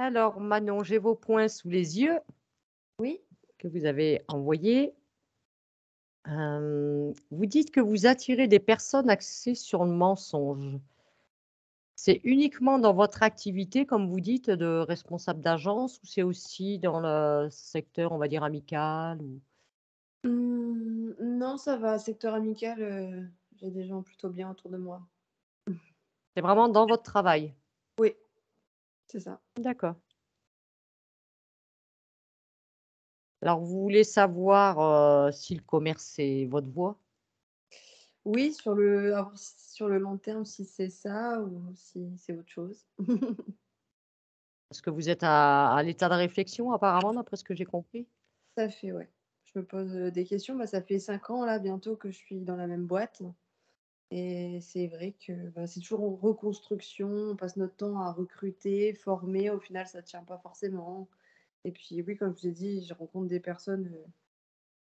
Alors, Manon, j'ai vos points sous les yeux Oui. que vous avez envoyés. Vous dites que vous attirez des personnes axées sur le mensonge. C'est uniquement dans votre activité, comme vous dites, de responsable d'agence ou c'est aussi dans le secteur, on va dire, amical ou... Non, ça va, secteur amical, j'ai des gens plutôt bien autour de moi. C'est vraiment dans votre travail? Oui, c'est ça. D'accord. Alors, vous voulez savoir si le commerce, c'est votre voie? Oui, sur le long terme, si c'est ça ou si c'est autre chose. Parce que vous êtes à l'état de réflexion apparemment, d'après ce que j'ai compris? Tout à fait, ouais. Je me pose, des questions. Bah, ça fait 5 ans là bientôt que je suis dans la même boîte et c'est vrai que, bah, c'est toujours en reconstruction. On passe notre temps à recruter, former, au final ça tient pas forcément et puis oui, comme je vous ai dit, je rencontre des personnes,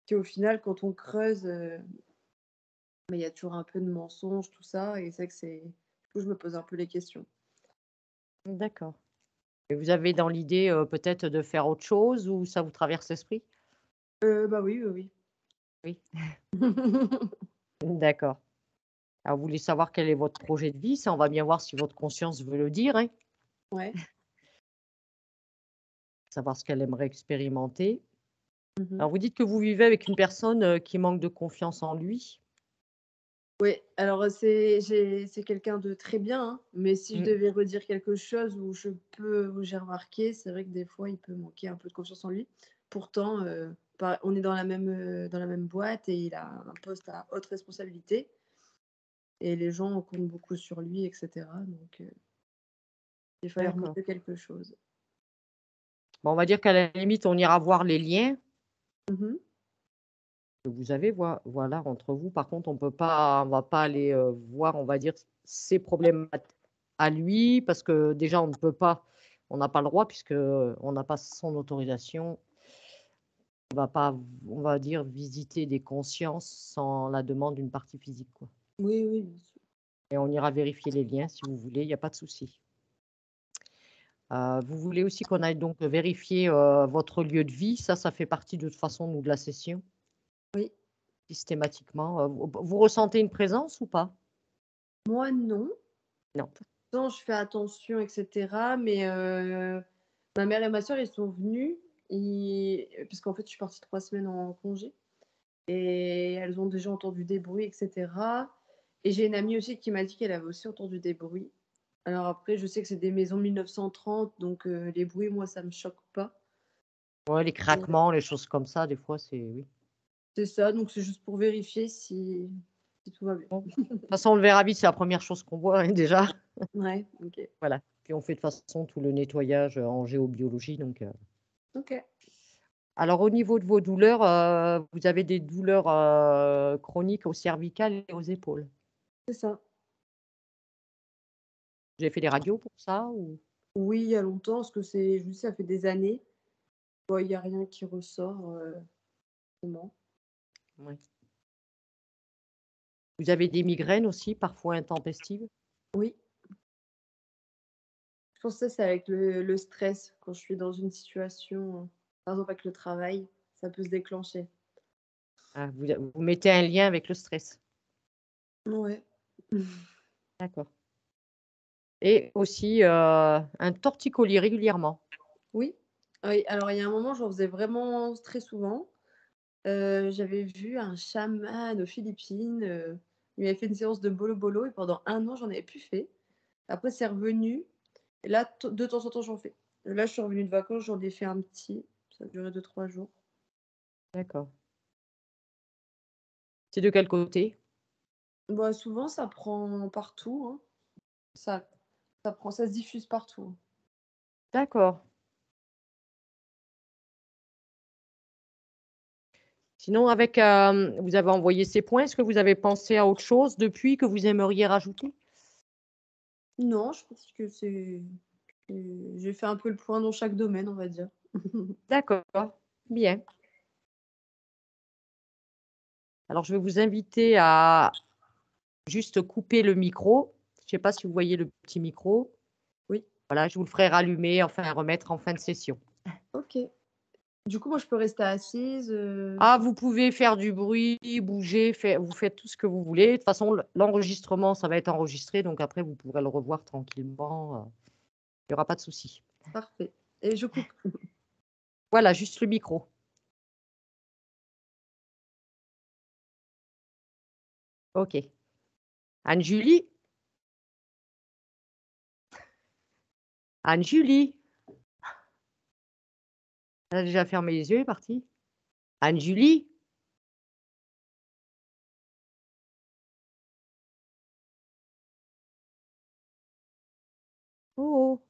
qui au final quand on creuse, mais il y a toujours un peu de mensonges, tout ça et c'est vrai que c'est du coup, je me pose un peu les questions. D'accord. Et vous avez dans l'idée, peut-être de faire autre chose ou ça vous traverse l'esprit? Bah, oui, oui, Oui. oui. D'accord. Alors vous voulez savoir quel est votre projet de vie? Ça, on va bien voir si votre conscience veut le dire, hein. Ouais. Savoir ce qu'elle aimerait expérimenter. Mmh. Alors vous dites que vous vivez avec une personne, qui manque de confiance en lui? Oui, alors, c'est quelqu'un de très bien, hein, mais si je Mmh. devais redire quelque chose où j'ai remarqué, c'est vrai que des fois, il peut manquer un peu de confiance en lui. Pourtant, on est dans la même boîte et il a un poste à haute responsabilité et les gens comptent beaucoup sur lui et cetera donc des fois, il D'accord. remonte quelque chose. Bon, on va dire qu'à la limite, on ira voir les liens Mmh. que vous avez, voilà, entre vous. Par contre, on va pas aller, voir, on va dire, ses problèmes à lui parce que déjà on n'a pas le droit puisque, on n'a pas son autorisation. On va pas, on va dire, visiter des consciences sans la demande d'une partie physique, quoi. Oui, oui, bien sûr. Et on ira vérifier les liens si vous voulez, il y a pas de souci. Vous voulez aussi qu'on aille donc vérifier, votre lieu de vie? Ça fait partie de toute façon, nous, de la session, Oui. systématiquement. Vous ressentez une présence ou pas? Moi, non. Non. Pourtant, je fais attention et cetera, mais ma mère et ma sœur, ils sont venus parce qu'en fait, je suis partie 3 semaines en congé et elles ont déjà entendu des bruits et cetera et j'ai une amie aussi qui m'a dit qu'elle avait aussi entendu des bruits. Alors après, je sais que c'est des maisons 1930 donc les bruits, moi, ça me choque pas. Ouais, les Ouais. craquements, les choses comme ça, des fois, c'est oui. C'est ça, donc c'est juste pour vérifier si tout va bien. Bon, de toute façon, le verre à vide, c'est la première chose qu'on voit, hein, déjà. Ouais, OK. Voilà. Puis on fait de toute façon tout le nettoyage, en géobiologie, donc OK. alors au niveau de vos douleurs, vous avez des douleurs, chroniques aux cervicales et aux épaules? C'est ça. Vous avez fait des radios pour ça ou? Oui, il y a longtemps parce que je vous dis, ça fait des années. Bon, il y a rien qui ressort, vraiment. Ouais. Vous avez des migraines aussi, parfois intempestives? Oui, je pense que ça, c'est avec le stress. Quand je suis dans une situation, par exemple avec le travail, ça peut se déclencher. Ah, vous mettez un lien avec le stress? Ouais. D'accord et aussi, un torticolis régulièrement? Oui, oui, alors il y a un moment, j'en faisais vraiment très souvent. J'avais vu un chaman aux Philippines, il m'avait fait une séance de bolo bolo et pendant 1 an, j'en avais plus fait. Après c'est revenu et là, de temps en temps, j'en fais. Là, je suis revenue de vacances, j'en ai fait un petit, ça a duré 2 3 jours. D'accord. C'est de quel côté? Bah, souvent ça prend partout, hein. Ça ça se diffuse partout, hein. D'accord. Sinon avec, vous avez envoyé ces points, est-ce que vous avez pensé à autre chose depuis que vous aimeriez rajouter? Non, je pense que j'ai fait un peu le point dans chaque domaine, on va dire. D'accord, bien. Alors je vais vous inviter à juste couper le micro. Je ne sais pas si vous voyez le petit micro? Oui. Voilà, je vous le ferai rallumer, enfin remettre en fin de session. OK. Du coup, moi, je peux rester assise, Ah, vous pouvez faire du bruit, bouger, vous faites tout ce que vous voulez. De toute façon, l'enregistrement, ça va être enregistré, donc après vous pourrez le revoir tranquillement, il y aura pas de souci. parfait et je coupe. Voilà, juste le micro. OK. Anne-Julie? Anne-Julie? Elle a déjà fermé les yeux, elle est partie. Anne-Julie? Oh, oh.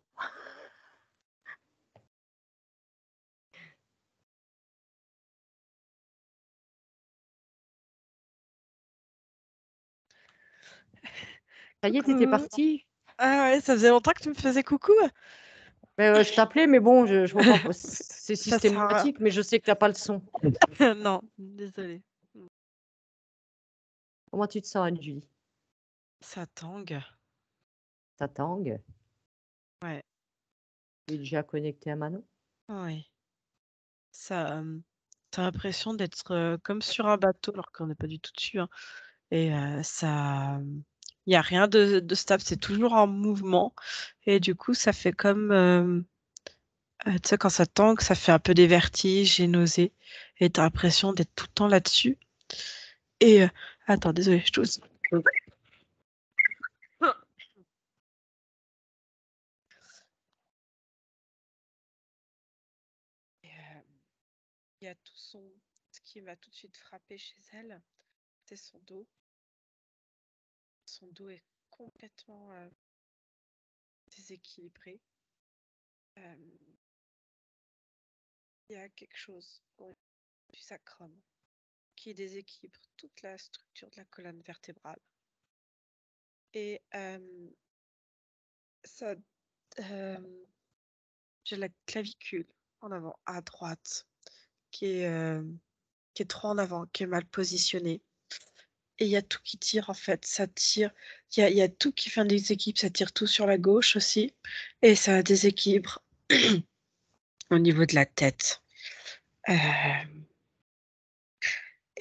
Ça y est, tu étais Coucou. partie? Ah ouais, ça faisait longtemps que tu me faisais coucou. Je t'appelais, mais bon, je vois pas, c'est Ça sert à rien. systématique, mais je sais que tu as pas le son. Non, désolée. Comment tu te sens, Anne-Julie? Ça tangue. Ça tangue? Ouais, Tu es déjà connectée à Manon? oui. Ça, t'as l'impression d'être comme sur un bateau alors qu'on n'est pas du tout dessus, hein. Et ça, il y a rien de stable, c'est toujours en mouvement. Et du coup, ça fait comme, tu sais, quand ça tangue, ça fait un peu des vertiges et nausées. Et t'as l'impression d'être tout le temps là-dessus. Et attends, désolée, je tousse. Et, il y a ce qui m'a tout de suite frappé chez elle, c'est son dos. Son dos est complètement déséquilibré. Euh, il y a quelque chose au niveau du sacrum qui déséquilibre toute la structure de la colonne vertébrale. Et ça, j'ai la clavicule en avant à droite qui est trop en avant, qui est mal positionnée. Et il y a tout qui tire en fait, ça tire. Il y a tout qui fait un déséquilibre, ça tire tout sur la gauche aussi. Et ça déséquilibre au niveau de la tête. Euh,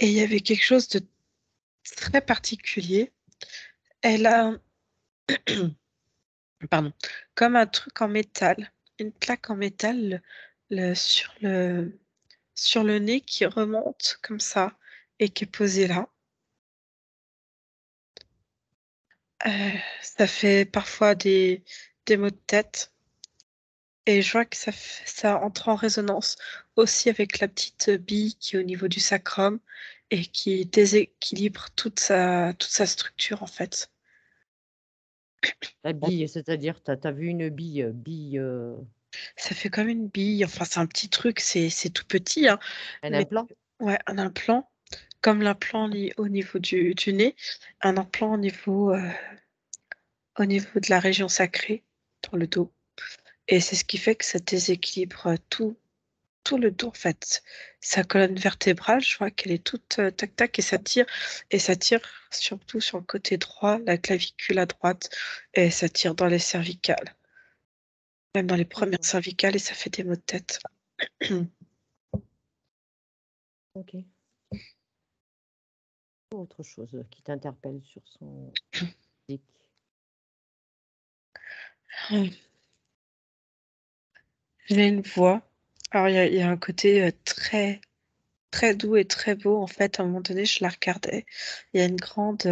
Et il y avait quelque chose de très particulier. Elle a, pardon, comme un truc en métal, une plaque en métal sur le nez qui remonte comme ça et qui est posée là. Ça fait parfois des maux de tête et je vois que ça entre en résonance aussi avec la petite bille qui est au niveau du sacrum et qui déséquilibre toute sa structure en fait. La bille, c'est-à-dire, tu as vu une bille, Ça fait comme une bille, enfin c'est un petit truc, c'est tout petit, hein, un mais implant? ouais, un implant, comme l'implant au niveau du nez, un implant au niveau de la région sacrée, dans le dos. Et c'est ce qui fait que ça déséquilibre tout le dos en fait. Sa colonne vertébrale, je vois qu'elle est toute tac tac et ça tire surtout sur le côté droit, la clavicule à droite, et ça tire dans les cervicales, même dans les premières D'accord. cervicales, et ça fait des maux de tête. OK. Autre chose qui t'interpelle sur son physique? J'ai une voix. Alors il y a un côté, très, très doux et très beau en fait. À un moment donné, je la regardais. Il y a une grande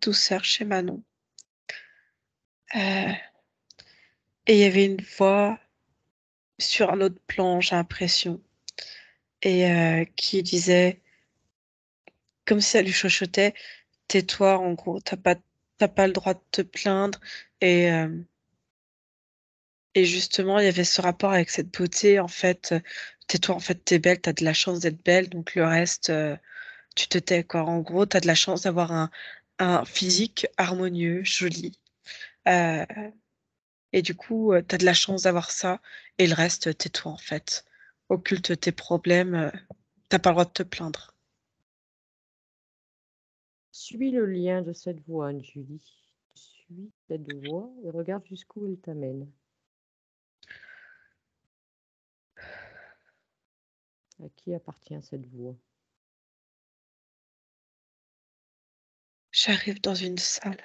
douceur chez Manon. Heu et il y avait une voix sur un autre plan, j'ai l'impression et qui disait comme si ça lui chuchotait: «Tais-toi, en gros, tu pas le droit de te plaindre» et et justement, il y avait ce rapport avec cette beauté en fait, «Tais-toi, en fait, tu es belle, tu as de la chance d'être belle, donc le reste, tu te tais quoi. En gros, tu as de la chance d'avoir un physique harmonieux, joli, heu et du coup, tu as de la chance d'avoir ça et le reste, tais-toi en fait. Occulte tes problèmes, tu pas le droit de te plaindre. Suis le lien de cette voix, Anne-Julie. suis cette voix et regarde jusqu'où elle t'amène. À qui appartient cette voix? J'arrive dans une salle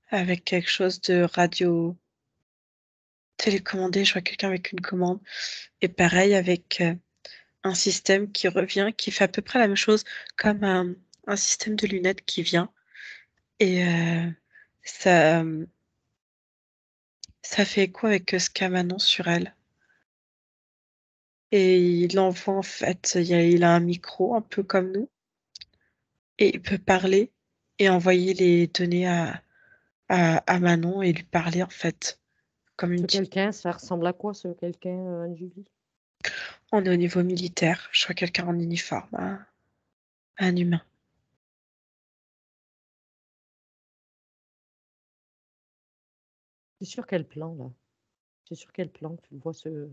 avec quelque chose de radio télécommandé. Je vois quelqu'un avec une commande. Et pareil avec un système qui revient, qui fait à peu près la même chose comme un système de lunettes qui vient. Et ça, ça fait écho avec ce qu'a Manon sur elle. Et il envoie en fait, il a un micro un peu comme nous. Et il peut parler et envoyer les données à Manon et lui parler en fait comme une Ce petite. quelqu'un, ça ressemble à quoi ce quelqu'un, Anne-Julie? On est au niveau militaire. Je vois quelqu'un en uniforme, un humain. C'est sur quel plan là? C'est sur quel plan que tu vois ce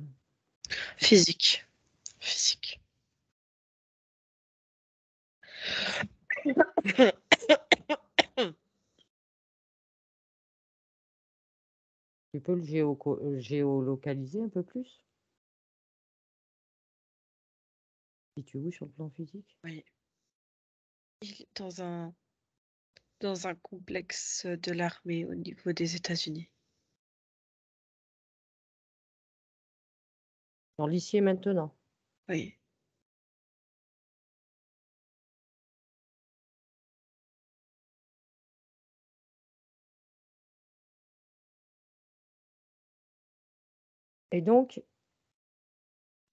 Physique. Physique. tu peux le géolocaliser un peu plus? Si tu veux sur le plan physique? Oui. Il est dans un complexe de l'armée au niveau des États-Unis. Dans l'ici et maintenant? Oui. Et donc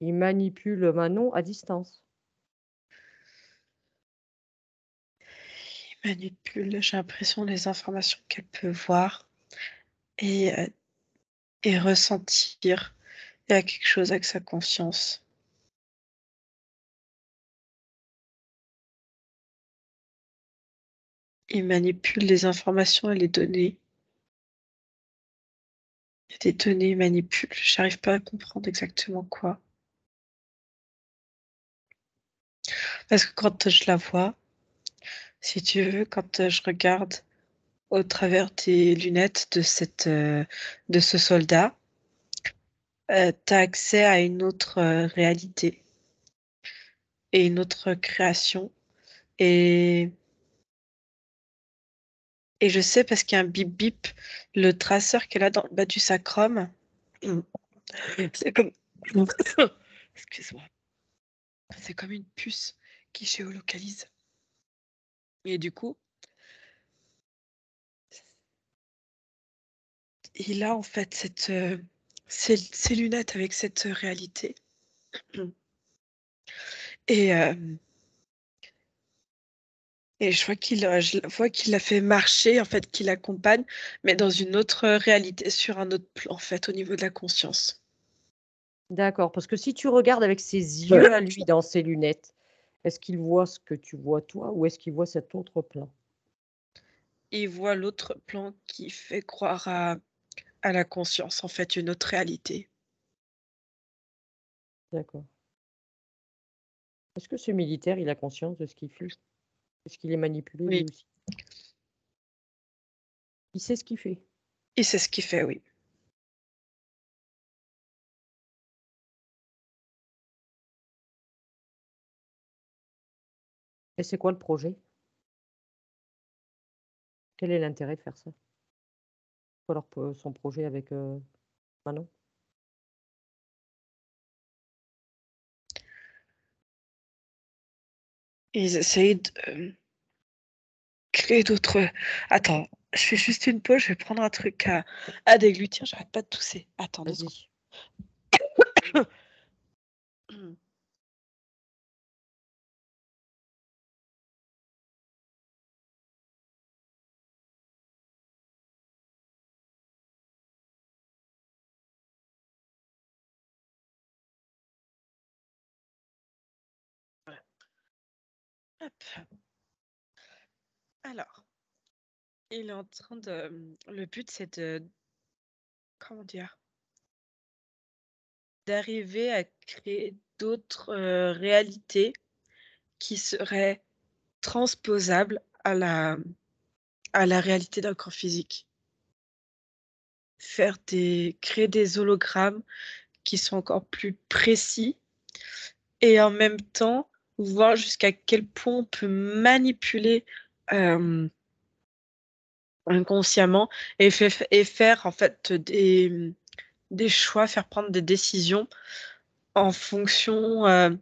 il manipule Manon à distance? Il manipule, j'ai l'impression, les informations qu'elle peut voir et, et ressentir. Il y a quelque chose avec sa conscience. Il manipule les informations et les données. Il y a des données, il manipule. J'arrive pas à comprendre exactement quoi. Parce que quand je la vois, si tu veux, quand je regarde au travers des lunettes de ce soldat, tu as accès à une autre réalité et une autre création. Et, et je sais parce qu'il y a un bip bip, le traceur qu'elle a dans le bas du sacrum, c'est comme. Excuse-moi. C'est comme une puce qui géolocalise. Et du coup, il a en fait ces lunettes avec cette réalité. Et, et je vois qu'il la fait marcher, en fait, qu'il l'accompagne, mais dans une autre réalité, sur un autre plan, en fait, au niveau de la conscience. D'accord, parce que si tu regardes avec ses yeux à lui dans ses lunettes, est-ce qu'il voit ce que tu vois toi ou est-ce qu'il voit cet autre plan? Il voit l'autre plan qui fait croire à la conscience, en fait, une autre réalité. D'accord. Est-ce que ce militaire, il a conscience de ce qu'il fait? Est-ce qu'il est manipulé lui Oui, aussi? Il sait ce qu'il fait? et c'est ce qu'il fait, oui. Et c'est quoi le projet? Quel est l'intérêt de faire ça? C'est quoi son projet avec, Manon? Ils essayent de créer d'autres. Attends, je fais juste une pause, je vais prendre un truc à déglutir, j'arrête pas de tousser. Attends 2 secondes. Vas-y. Hop. Alors, il est en train de. Le but, c'est de. Comment dire? D'arriver à créer d'autres réalités qui seraient transposables à la réalité d'un corps physique. Créer des hologrammes qui sont encore plus précis et en même temps voir jusqu'à quel point on peut manipuler inconsciemment et faire en fait des choix, faire prendre des décisions en fonction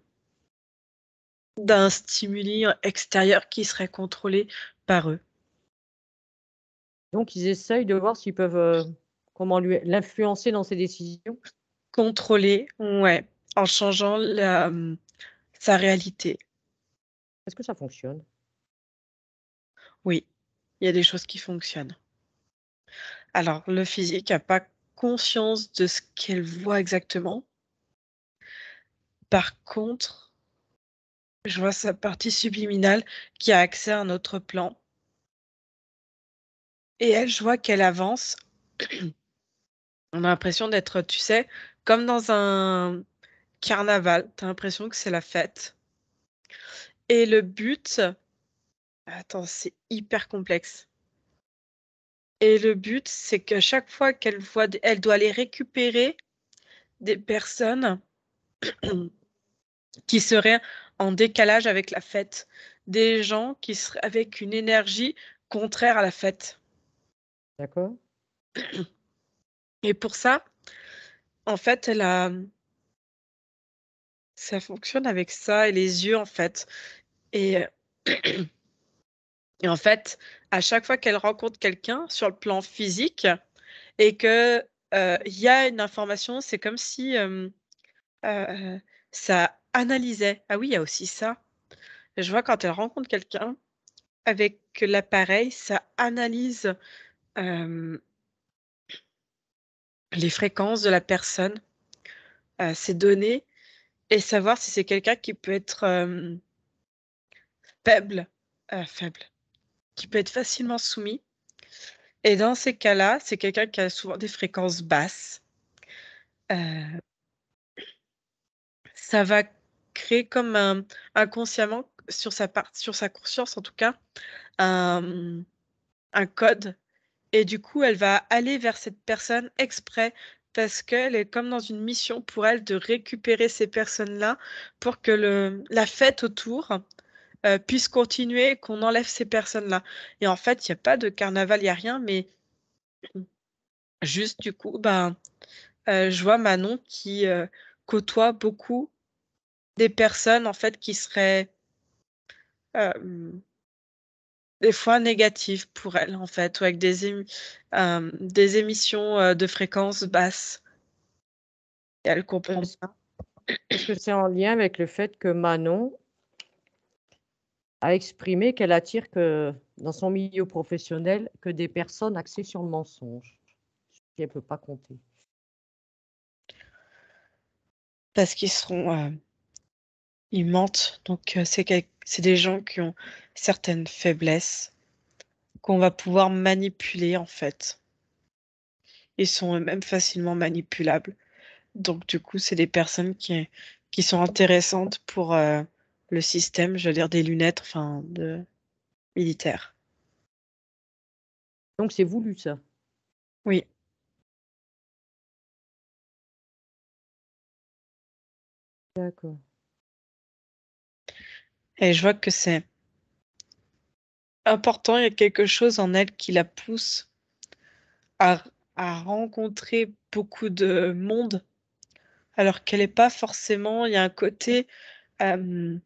d'un stimuli extérieur qui serait contrôlé par eux. Donc ils essayent de voir s'ils peuvent, comment l'influencer dans ses décisions? Contrôler, ouais, en changeant sa réalité. Est-ce que ça fonctionne? Oui, il y a des choses qui fonctionnent. Alors, le physique n'a pas conscience de ce qu'elle voit exactement. Par contre, je vois sa partie subliminale qui a accès à un autre plan. Et elle, je vois qu'elle avance. On a l'impression d'être, tu sais, comme dans un carnaval. Tu as l'impression que c'est la fête. Et le but, attends, c'est hyper complexe. Et le but, c'est que chaque fois qu'elle voit, elle doit aller récupérer des personnes qui seraient en décalage avec la fête, des gens qui seraient avec une énergie contraire à la fête. D'accord. Et pour ça, en fait, ça fonctionne avec ça et les yeux, en fait. Et, et en fait, à chaque fois qu'elle rencontre quelqu'un sur le plan physique et que il y a une information, c'est comme si euh, ça analysait. Ah oui, il y a aussi ça. Je vois quand elle rencontre quelqu'un avec l'appareil, ça analyse euh, les fréquences de la personne, ses données, et savoir si c'est quelqu'un qui peut être faible, faible, qui peut être facilement soumis. Et dans ces cas-là, c'est quelqu'un qui a souvent des fréquences basses. Euh, Ça va créer comme inconsciemment sur sa conscience en tout cas, un, un code. Et du coup, elle va aller vers cette personne exprès parce qu'elle est comme dans une mission pour elle de récupérer ces personnes-là pour que la fête autour puisse continuer et qu'on enlève ces personnes-là. Et en fait, il n'y a pas de carnaval, il n'y a rien, mais juste du coup, ben, je vois Manon qui côtoie beaucoup des personnes en fait qui seraient euh, des fois négatives pour elle en fait, ou avec des émissions de fréquences basses. Et elle comprend Est-ce pas. est-ce que c'est en lien avec le fait que Manon a exprimé qu'elle attire que dans son milieu professionnel, que des personnes axées sur le mensonge, sur qui elle peut pas compter? Parce ils mentent. Donc c'est des gens qui ont certaines faiblesses qu'on va pouvoir manipuler en fait. Ils sont eux-mêmes facilement manipulables. Donc du coup, c'est des personnes qui sont intéressantes pour le système, je veux dire des lunettes, enfin de militaires. Donc c'est voulu ça? Oui. D'accord. Et je vois que c'est important, il y a quelque chose en elle qui la pousse à, à rencontrer beaucoup de monde, alors qu'elle n'est pas forcément, il y a un côté un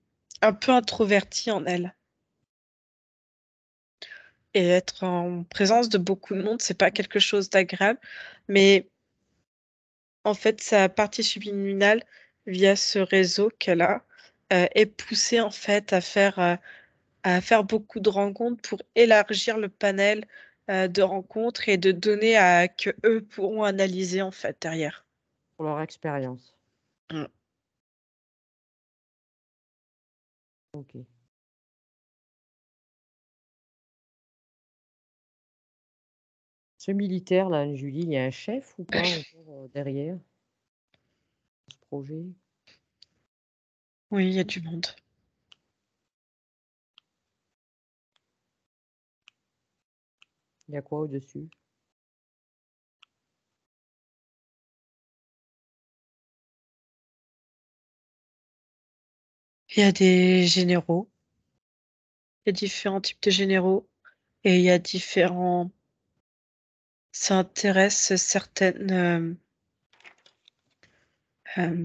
peu introverti en elle. Et être en présence de beaucoup de monde, c'est pas quelque chose d'agréable, mais en fait, sa partie subliminale, via ce réseau qu'elle a, est poussée en fait à faire beaucoup de rencontres pour élargir le panel de rencontres et de données que eux pourront analyser en fait derrière. Pour leur expérience. Mm. OK. Ce militaire-là, Julie, il y a un chef ou pas encore, derrière ce projet? Oui, il y a du monde. Il y a quoi au-dessus? Il y a des généraux. Il y a différents types de généraux et il y a différents. Ça intéresse certaines. Comment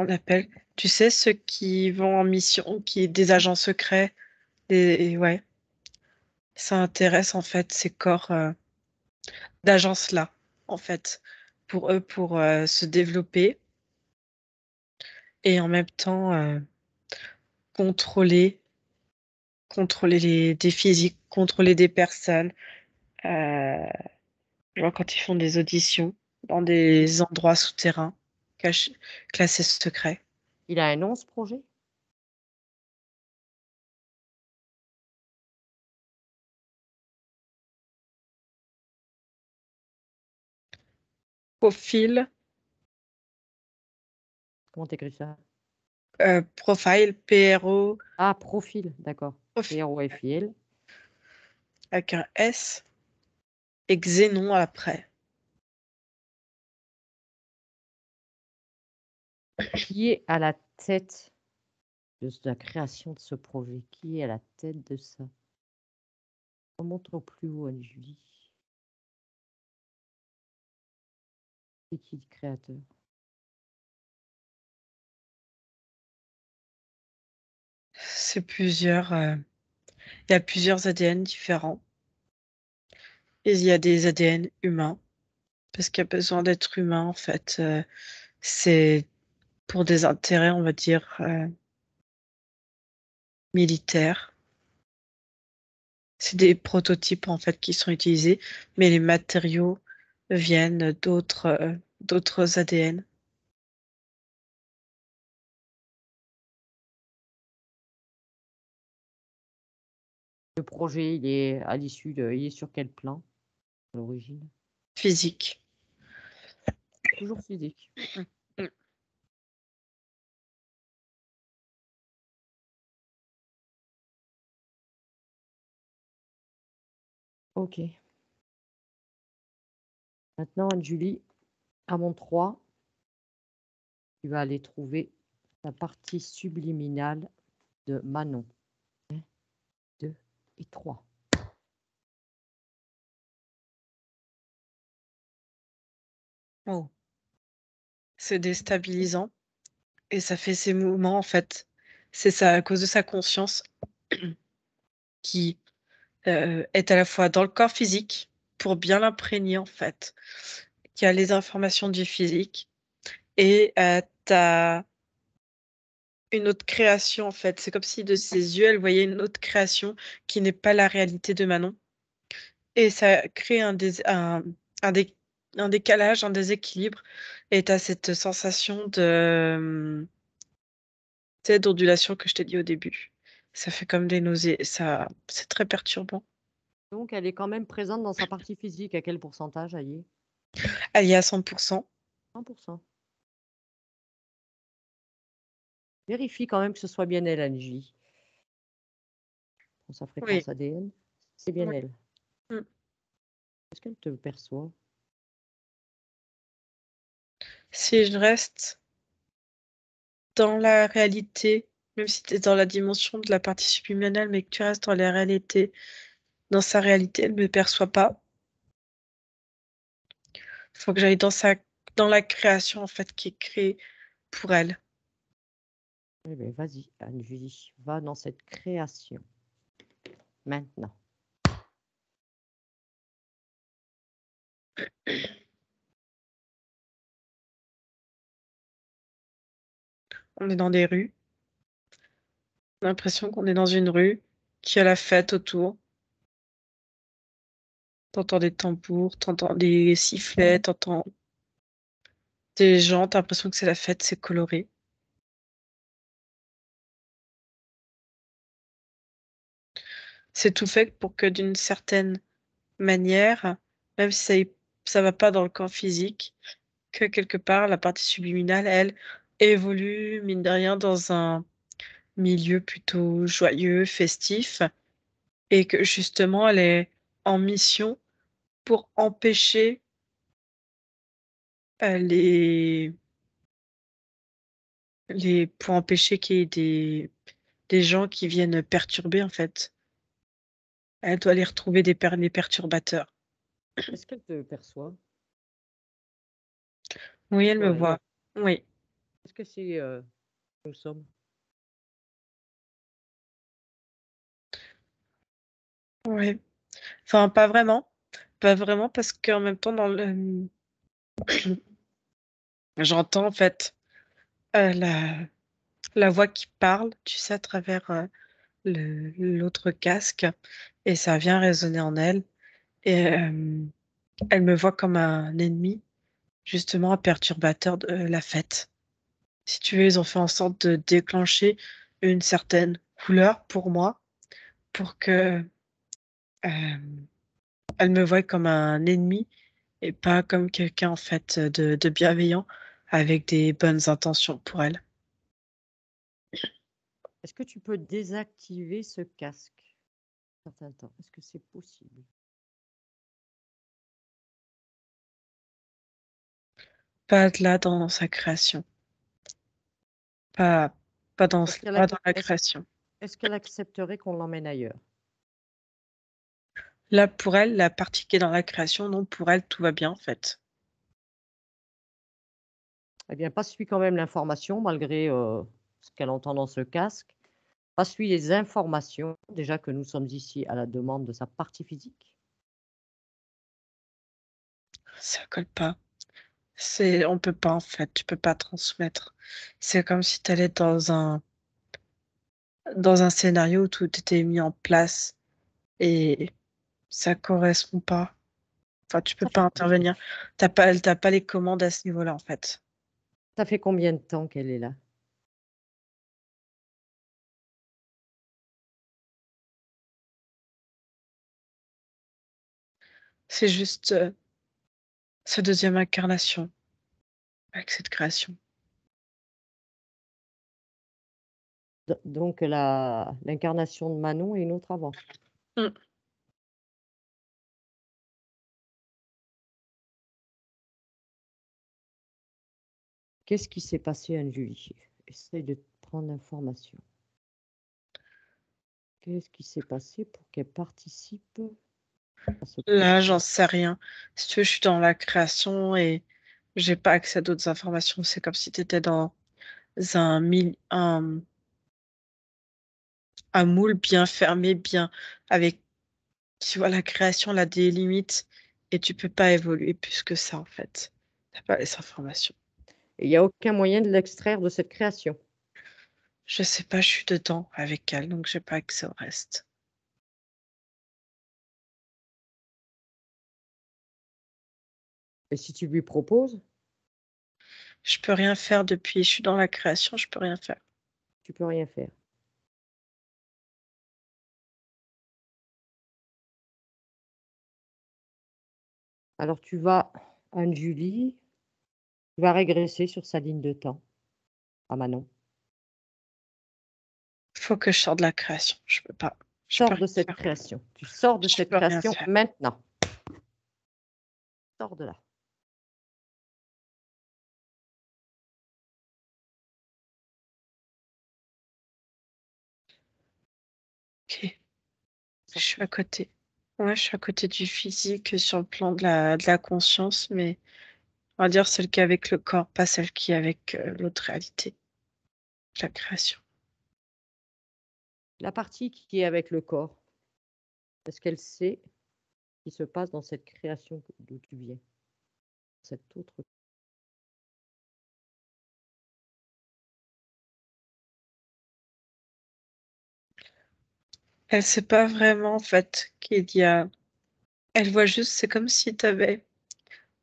on appelle? Tu sais, ceux qui vont en mission, des agents secrets, ouais, ça intéresse en fait ces corps d'agences-là, en fait, pour eux, pour se développer et en même temps contrôler, des physiques, contrôler des personnes, euh, genre quand ils font des auditions dans des endroits souterrains, classés secrets. Il a un nom, ce projet? Profil, Comment t'écris ça? profile, PRO, Ah, profil, d'accord. profil, PROFIL. avec un S et Xénon après. Qui est à la tête de la création de ce projet? Qui est à la tête de ça? On montre au plus haut, Anne-Julie. C'est qui le créateur? C'est plusieurs. Il y a plusieurs ADN différents. Et il y a des ADN humains, parce qu'il y a besoin d'être humain, en fait. C'est pour des intérêts, on va dire, militaires. C'est des prototypes, en fait, qui sont utilisés, mais les matériaux viennent d'autres ADN. Le projet, il est à l'issue de. Il est sur quel plan à l'origine? Physique. Toujours physique. Mm. Ok. Maintenant, Anne-Julie, à mon 3, tu vas aller trouver la partie subliminale de Manon. 1, 2 et 3. Oh. C'est déstabilisant. Et ça fait ces mouvements, en fait. C'est ça, à cause de sa conscience qui est à la fois dans le corps physique pour bien l'imprégner, en fait, qui a les informations du physique et tu as une autre création, en fait. C'est comme si de ses yeux, elle voyait une autre création qui n'est pas la réalité de Manon. Et ça crée un, dé- un décalage, un déséquilibre. Et tu as cette sensation de, tu sais, d'ondulation que je t'ai dit au début. Ça fait comme des nausées. Ça, c'est très perturbant. Donc, elle est quand même présente dans sa partie physique. À quel pourcentage, Aïe? Elle y est à 100%. 100%. Vérifie quand même que ce soit bien elle, Angie. Pour sa Oui. fréquence ADN, c'est bien Oui. elle. Mm. Est-ce qu'elle te perçoit? Si je reste dans la réalité, même si tu es dans la dimension de la partie subliminale, mais que tu restes dans la réalité, dans sa réalité, elle ne me perçoit pas. Il faut que j'aille dans la création, en fait, qui est créée pour elle. Eh bien, vas-y, Anne-Julie, va dans cette création. Maintenant. On est dans des rues. On a l'impression qu'on est dans une rue, qui a la fête autour. T'entends des tambours, t'entends des sifflets, t'entends des gens, t'as l'impression que c'est la fête, c'est coloré. C'est tout fait pour que d'une certaine manière, même si ça va pas dans le corps physique, que quelque part, la partie subliminale, elle, évolue, mine de rien, dans un milieu plutôt joyeux, festif, et que justement elle est en mission pour empêcher, les pour empêcher qu'il y ait des gens qui viennent perturber, en fait. Elle doit aller retrouver les perturbateurs. Est-ce qu'elle te perçoit? Oui, elle me Ouais. voit. Oui, Est-ce que c'est, nous sommes? oui. Enfin, pas vraiment. Pas vraiment parce qu'en même temps dans le j'entends en fait, la voix qui parle, tu sais, à travers, l'autre casque et ça vient résonner en elle et elle me voit comme un ennemi, justement un perturbateur de la fête. Si tu veux, ils ont fait en sorte de déclencher une certaine couleur pour moi, pour que, hem, elle me voie comme un ennemi et pas comme quelqu'un en fait, de bienveillant avec des bonnes intentions pour elle. Est-ce que tu peux désactiver ce casque un certain temps? Est-ce que c'est possible? Pas de là dans sa création, pas pas dans Est-ce qu'elle pas ac dans la est-ce création. est-ce qu'elle accepterait qu'on l'emmène ailleurs? Là, pour elle, la partie qui est dans la création, non, pour elle, tout va bien en fait. Eh bien, passe-lui quand même l'information malgré, ce qu'elle entend dans ce casque. Passe-lui les informations, déjà que nous sommes ici à la demande de sa partie physique. Ça colle pas. C'est on peut pas en fait, tu peux pas transmettre. C'est comme si tu allais dans un scénario où tout était mis en place et ça correspond pas. Enfin, tu peux Ça pas fait intervenir. Tu pas les commandes à ce niveau-là, en fait. ça fait combien de temps qu'elle est là? C'est juste, sa 2e incarnation avec cette création. Donc la l'incarnation de Manon et une autre avant. Mmh. Qu'est-ce qui s'est passé, Anne-Julie? Essaye de prendre l'information. Qu'est-ce qui s'est passé pour qu'elle participe à ce Là, processus? j'en sais rien. Si tu veux, je suis dans la création et j'ai pas accès à d'autres informations. C'est comme si tu étais dans un mil un moule bien fermé, bien avec tu vois, la création, elle a des limites et tu peux pas évoluer plus que ça, en fait. Tu pas les informations. Et il y a aucun moyen de l'extraire de cette création. Je sais pas, je suis dedans avec elle, donc j'ai pas accès au reste. Et si tu lui proposes, Je peux rien faire depuis je suis dans la création, je peux rien faire. tu peux rien faire. Alors tu vas, Anne-Julie, tu vas régresser sur sa ligne de temps à Manon. Faut que je sorte de la création, je peux pas. Je peux Sors rien de cette faire. création. Tu sors de Je cette peux rien création faire. maintenant. Sors de là. OK, je suis à Sorti. côté. Ouais, je suis à côté du physique sur le plan de la conscience, mais on va dire celle qui est avec le corps, pas celle qui est avec, l'autre réalité, la création. La partie qui est avec le corps, est-ce qu'elle sait ce qui se passe dans cette création d'où tu viens? Cette autre. Elle sait pas vraiment en fait qu'il y a elle voit juste c'est comme si tu avais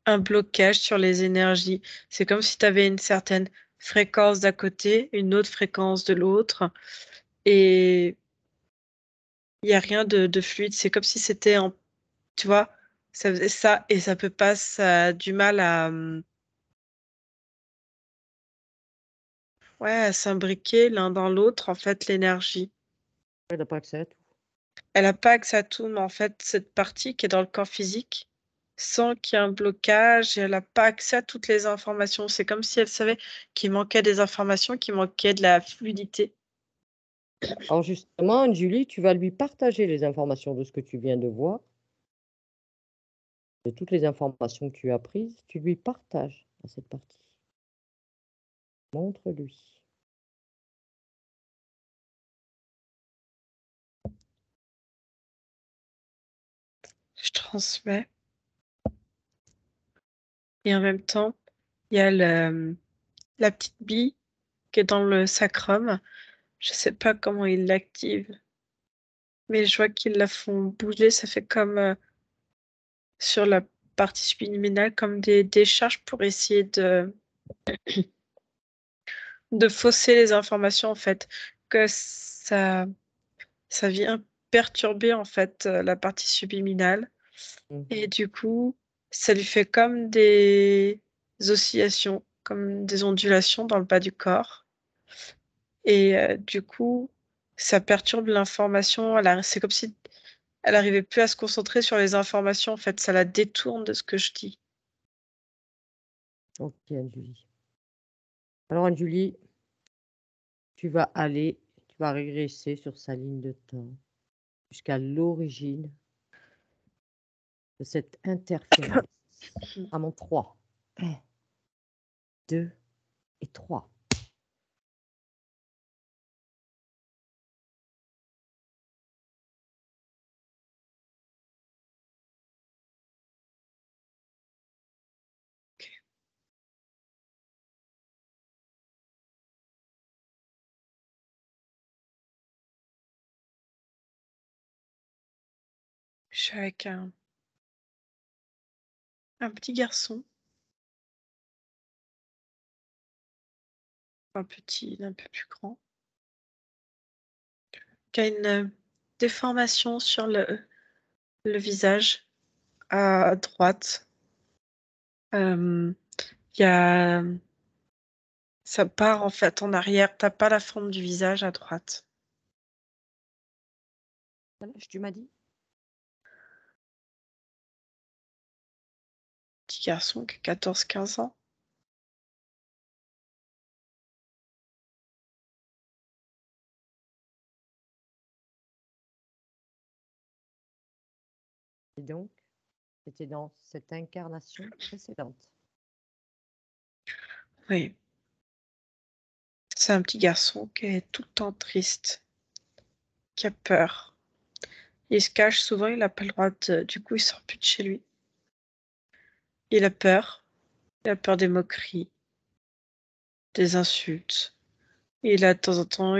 un blocage sur les énergies. C'est comme si tu avais une certaine fréquence d'un côté, une autre fréquence de l'autre et il y a rien de fluide. C'est comme si c'était en tu vois? Ça faisait ça et ça peut pas, ça a du mal à, ouais, à s'imbriquer l'un dans l'autre, en fait, l'énergie. Elle n'a pas accès à tout. Elle n'a pas accès à tout, mais en fait, cette partie qui est dans le corps physique, sans qu'il y ait un blocage, et elle n'a pas accès à toutes les informations. C'est comme si elle savait qu'il manquait des informations, qu'il manquait de la fluidité. Alors justement, Julie, tu vas lui partager les informations de ce que tu viens de voir, de toutes les informations que tu as prises, tu lui partages dans cette partie. Montre-lui. Je transmets. Et en même temps, il y a la petite bille qui est dans le sacrum. Je sais pas comment ils l'activent, mais je vois qu'ils la font bouger. Ça fait comme sur la partie subliminale, comme des décharges pour essayer de fausser les informations, en fait. Que ça vient perturber, en fait, la partie subliminale. Et du coup, ça lui fait comme des oscillations, comme des ondulations dans le bas du corps. Et du coup, ça perturbe l'information. C'est comme si elle n'arrivait plus à se concentrer sur les informations. En fait, ça la détourne de ce que je dis. Ok, Anne-Julie. Alors, Anne-Julie, tu vas régresser sur sa ligne de temps jusqu'à l'origine de cette interférence. À mon 3. 1, 2 et 3. Je suis avec un petit garçon, un peu plus grand, qui a une déformation sur le visage à droite. Il y a, ça part en fait en arrière. T'as pas la forme du visage à droite. Quel âge tu m'as dit? Petit garçon qui a 14-15 ans. Et donc, c'était dans cette incarnation précédente. Oui. C'est un petit garçon qui est tout le temps triste, qui a peur. Il se cache souvent, il n'a pas le droit du coup, il sort plus de chez lui. Il a peur. Il a peur des moqueries, des insultes. Et là, de temps en temps,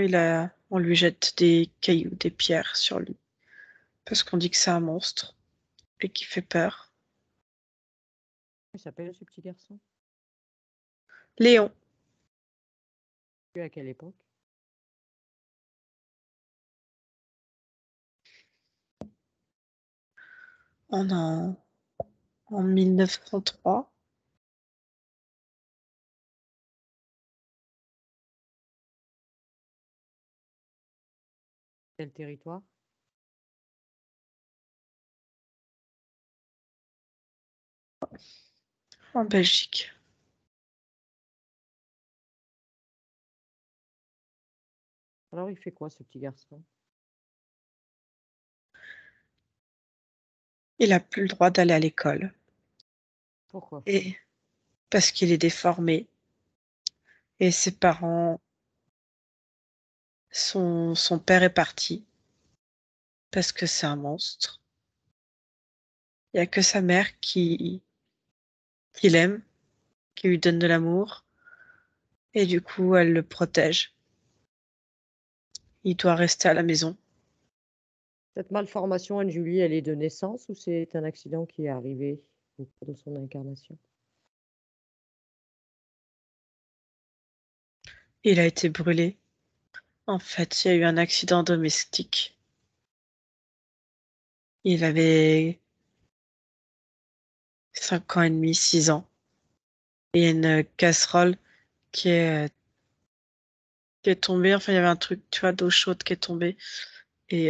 on lui jette des cailloux, des pierres sur lui. Parce qu'on dit que c'est un monstre et qu'il fait peur. Il s'appelle ce petit garçon? Léon, Tu à quelle époque? en, en 1903. Quel territoire? En Belgique. Alors, il fait quoi, ce petit garçon? Il n'a plus le droit d'aller à l'école. Pourquoi? Et parce qu'il est déformé. Et ses parents, son père est parti parce que c'est un monstre. Il n'y a que sa mère qui l'aime, qui lui donne de l'amour. Et du coup, elle le protège. Il doit rester à la maison. Cette malformation, Anne-Julie, elle est de naissance ou c'est un accident qui est arrivé au cours de son incarnation? Il a été brûlé. En fait, il y a eu un accident domestique. Il avait 5 ans et demi, 6 ans. Et il y a une casserole qui est, qui est tombée. Enfin, il y avait un truc, tu vois, d'eau chaude qui est tombée. Et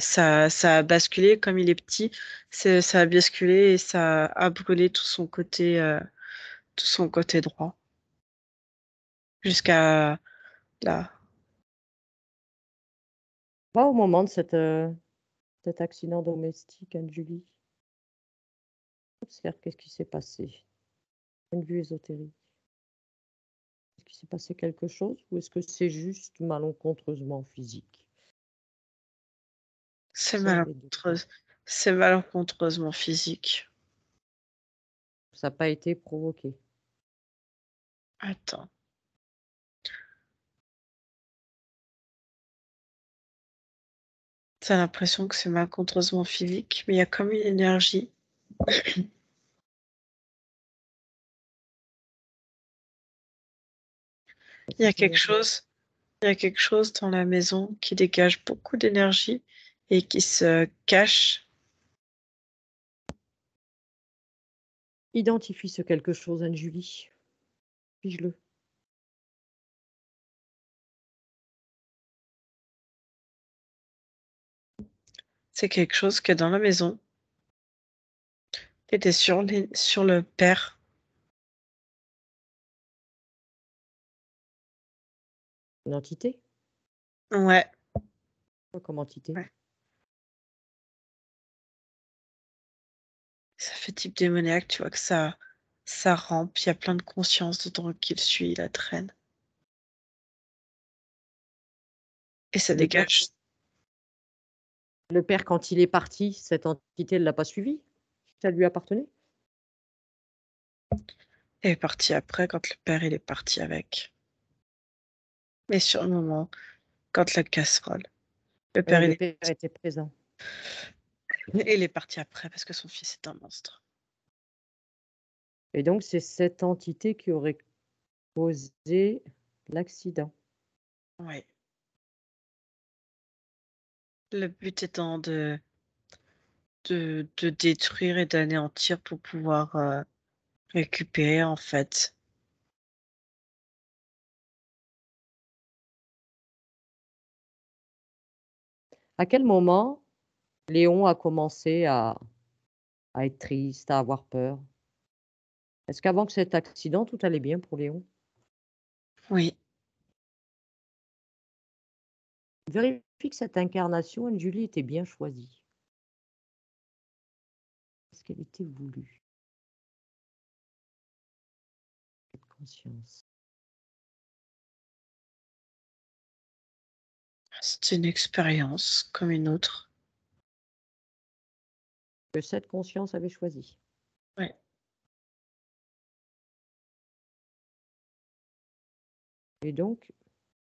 ça a basculé, comme il est petit, ça a basculé et ça a brûlé tout son côté droit jusqu'à là. Pas au moment de cet accident domestique, Anne-Julie. Observe qu'est-ce qui s'est passé. Point de vue ésotérique. Est-ce qu'il s'est passé quelque chose ou est-ce que c'est juste malencontreusement physique? C'est Observe les deux. c'est malencontreusement physique. Ça n'a pas été provoqué. Attends. T'as l'impression que c'est malencontreusement physique, mais il y a comme une énergie. Il y a quelque chose, il y a quelque chose dans la maison qui dégage beaucoup d'énergie et qui se cache. Identifie ce quelque chose, Anne-Julie. Fige-le. C'est quelque chose qui est dans la maison, qui était sur le père. Une entité? Ouais, Quoi comme entité? ouais. Ça fait type démoniaque, tu vois que ça rampe, il y a plein de conscience dedans qui le suit, il la traîne. Et ça Le père, dégage. le père, quand il est parti, cette entité ne l'a pas suivi? Ça lui appartenait? Elle est partie après, quand le père il est parti avec. Mais sur le moment, quand la casserole, le père Le père était présent. il est parti après parce que son fils est un monstre. Et donc, c'est cette entité qui aurait causé l'accident. Ouais. Le but étant de détruire et d'anéantir pour pouvoir récupérer en fait. À quel moment Léon a commencé à être triste, à avoir peur? Est-ce qu'avant que cet accident, tout allait bien pour Léon? Oui, Vérifie que cette incarnation, Anne-Julie, était bien choisie. Est-ce qu'elle était voulue? Cette conscience. c'est une expérience comme une autre. Que cette conscience avait choisi. Ouais. Et donc,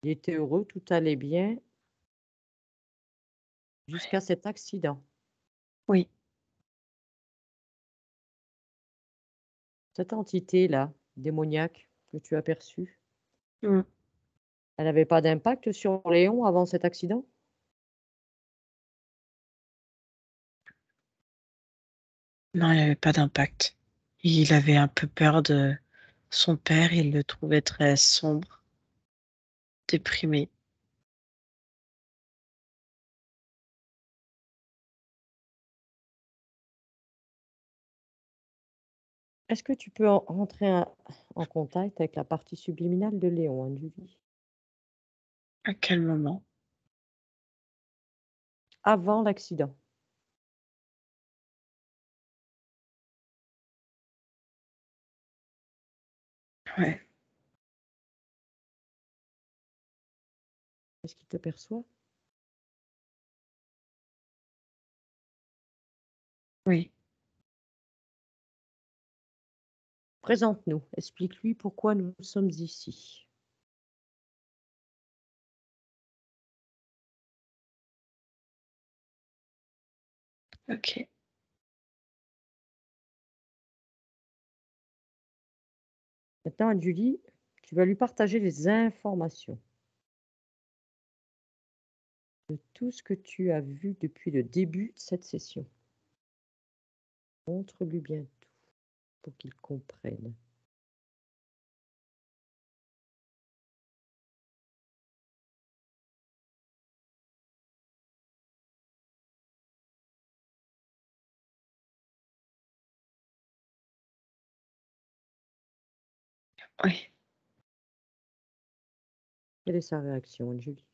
il était heureux, tout allait bien jusqu'à cet accident. Oui. Cette entité-là, démoniaque, que tu as perçue, Mm. elle n'avait pas d'impact sur Léon avant cet accident? Non, il n'y avait pas d'impact. Il avait un peu peur de son père, il le trouvait très sombre, déprimé. Est-ce que tu peux entrer en contact avec la partie subliminale de Léon, Anne-Julie? À quel moment? Avant l'accident. Ouais. Est-ce qu'il te perçoit? Oui. Présente-nous, explique-lui pourquoi nous sommes ici. Ok. Maintenant, Anne-Julie, tu vas lui partager les informations de tout ce que tu as vu depuis le début de cette session. Montre-lui bien tout pour qu'il comprenne. Oui. Quelle est sa réaction, Julie?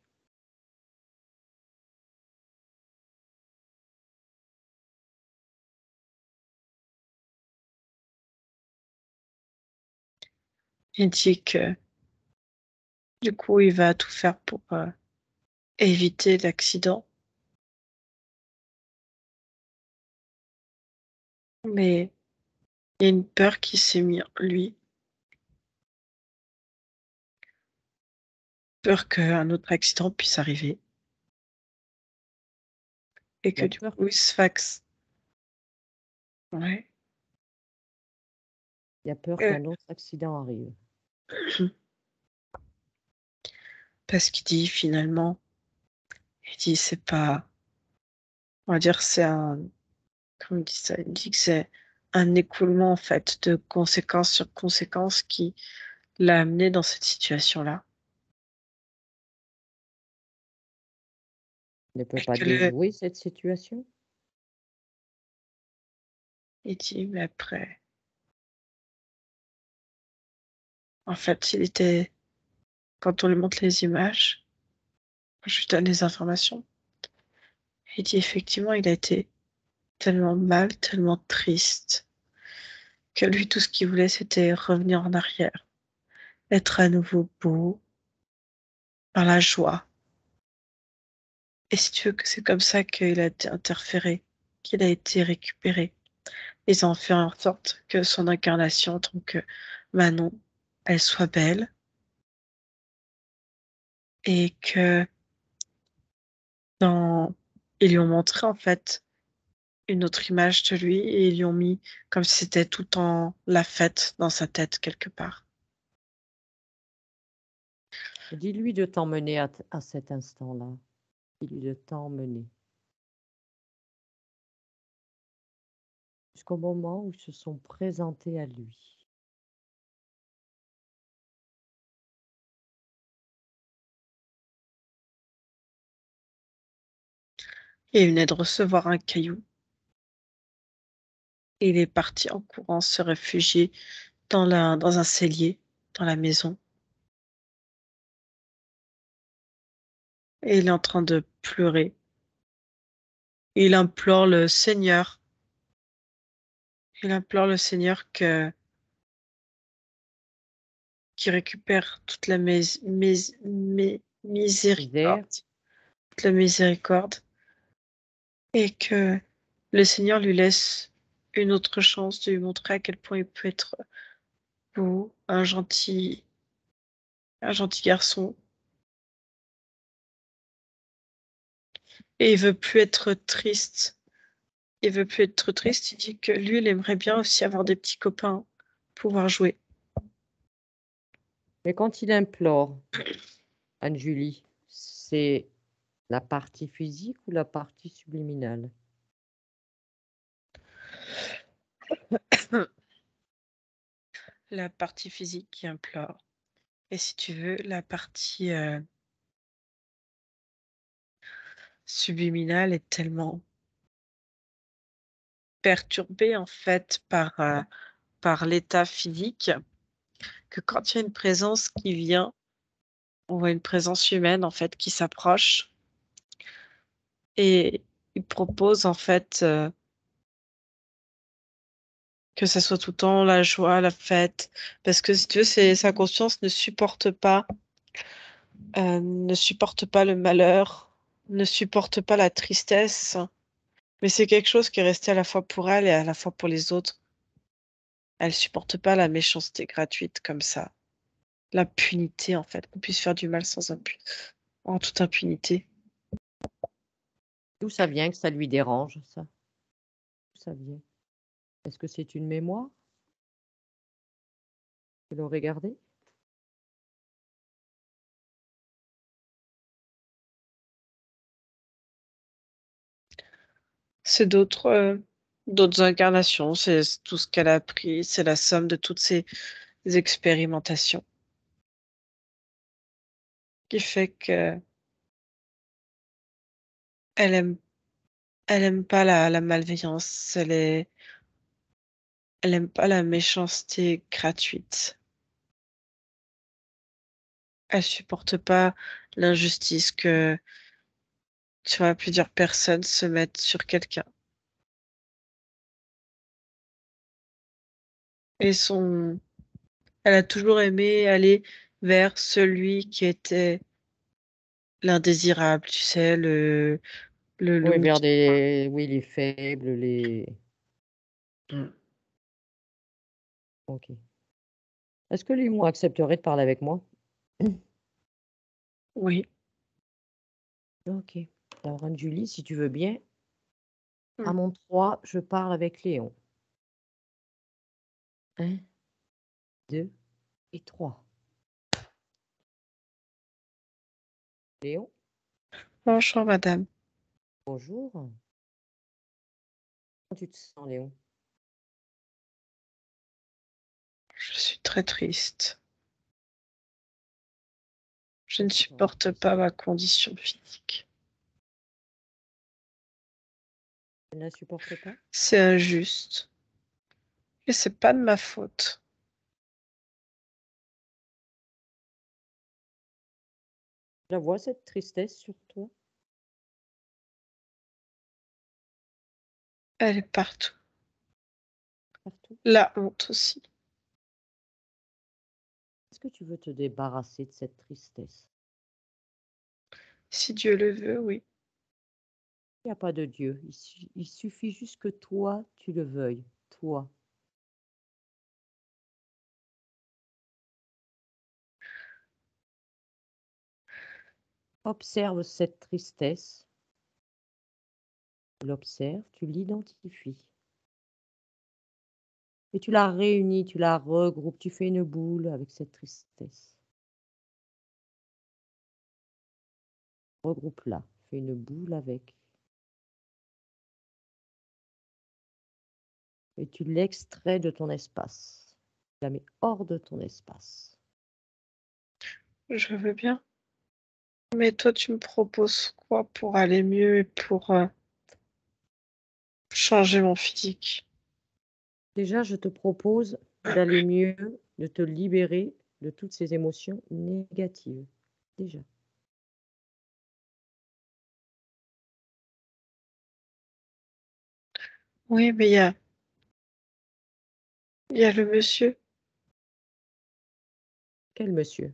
Il dit que du coup, il va tout faire pour éviter l'accident. Mais il y a une peur qui s'est mise en lui. Peur qu'un autre accident puisse arriver. Et Il que a du peur, coup, il se fasse. Ouais. il a peur Euh, qu'un autre accident arrive. Parce qu'il dit finalement, il dit c'est pas, on va dire c'est un, comment il dit ça? Il dit que c'est un écoulement en fait de conséquence sur conséquence qui l'a amené dans cette situation-là. Il ne peut Et pas que le, déjouer cette situation. il dit mais après, en fait, il était, quand on lui montre les images, je lui donne les informations, il dit effectivement il a été tellement mal, tellement triste, que lui tout ce qu'il voulait c'était revenir en arrière, être à nouveau beau, dans la joie. Et si tu veux que c'est comme ça qu'il a été interféré, qu'il a été récupéré. Ils ont fait en sorte que son incarnation en tant que Manon, elle soit belle et que dans... ils lui ont montré en fait une autre image de lui et ils lui ont mis comme si c'était tout en la fête dans sa tête quelque part. Dis-lui de t'emmener à cet instant-là. Dis-lui de t'emmener. Jusqu'au moment où ils se sont présentés à lui. Et il venait de recevoir un caillou et il est parti en courant se réfugier dans un cellier, dans la maison. Et il est en train de pleurer. Il implore le Seigneur. Il implore le Seigneur qu'il récupère toute la miséricorde, Misère. toute la miséricorde, et que le Seigneur lui laisse une autre chance de lui montrer à quel point il peut être beau, un gentil garçon. Et il veut plus être triste. Il veut plus être triste. Il dit que lui, il aimerait bien aussi avoir des petits copains, pouvoir jouer. Mais quand il implore, Anne-Julie, c'est la partie physique ou la partie subliminale? La partie physique qui implore. Et si tu veux, la partie subliminale est tellement perturbée en fait par l'état physique que quand il y a une présence qui vient, on voit une présence humaine en fait qui s'approche et il propose en fait que ça soit tout le temps la joie, la fête, parce que si tu veux, sa conscience ne supporte pas le malheur, ne supporte pas la tristesse, mais c'est quelque chose qui est resté à la fois pour elle et à la fois pour les autres. Elle supporte pas la méchanceté gratuite comme ça, l'impunité en fait, qu'on puisse faire du mal en toute impunité. D'où ça vient que ça lui dérange, ça? D'où ça vient? Est-ce que c'est une mémoire? Vous l'aurez gardée? C'est d'autres incarnations, c'est tout ce qu'elle a appris, c'est la somme de toutes ces expérimentations qui fait que elle aime, elle aime pas la malveillance, elle aime pas la méchanceté gratuite. Elle supporte pas l'injustice que, tu vois, plusieurs personnes se mettent sur quelqu'un. Et elle a toujours aimé aller vers celui qui était l'indésirable, tu sais, le Oui, loup vers qui... oui, les faibles, les Mm. OK. Est-ce que Léon accepterait de parler avec moi? Oui. OK. Alors Anne-Julie, si tu veux bien, à Mm. mon 3, je parle avec Léon. 1, 2 et 3. Léon, Bonjour, madame. bonjour. Comment tu te sens, Léon? Je suis très triste. Je ne Qu'est-ce qui te rend supporte triste? pas ma condition physique. Tu ne la supportes pas? C'est injuste. Et c'est pas de ma faute. Je la vois cette tristesse sur toi? Elle est partout. Partout? La honte aussi. Est-ce que tu veux te débarrasser de cette tristesse? Si Dieu le veut, oui. Il n'y a pas de Dieu. Il suffit juste que toi, tu le veuilles. Toi. Observe cette tristesse. Tu l'observes, tu l'identifies. Et tu la réunis, tu la regroupes, tu fais une boule avec cette tristesse. Regroupe-la, fais une boule avec. Et tu l'extrais de ton espace. Tu la mets hors de ton espace. Je veux bien. Mais toi, tu me proposes quoi pour aller mieux et pour changer mon physique? Déjà, je te propose d'aller mieux, de te libérer de toutes ces émotions négatives. Déjà. Oui, mais il y a le monsieur, Quel monsieur?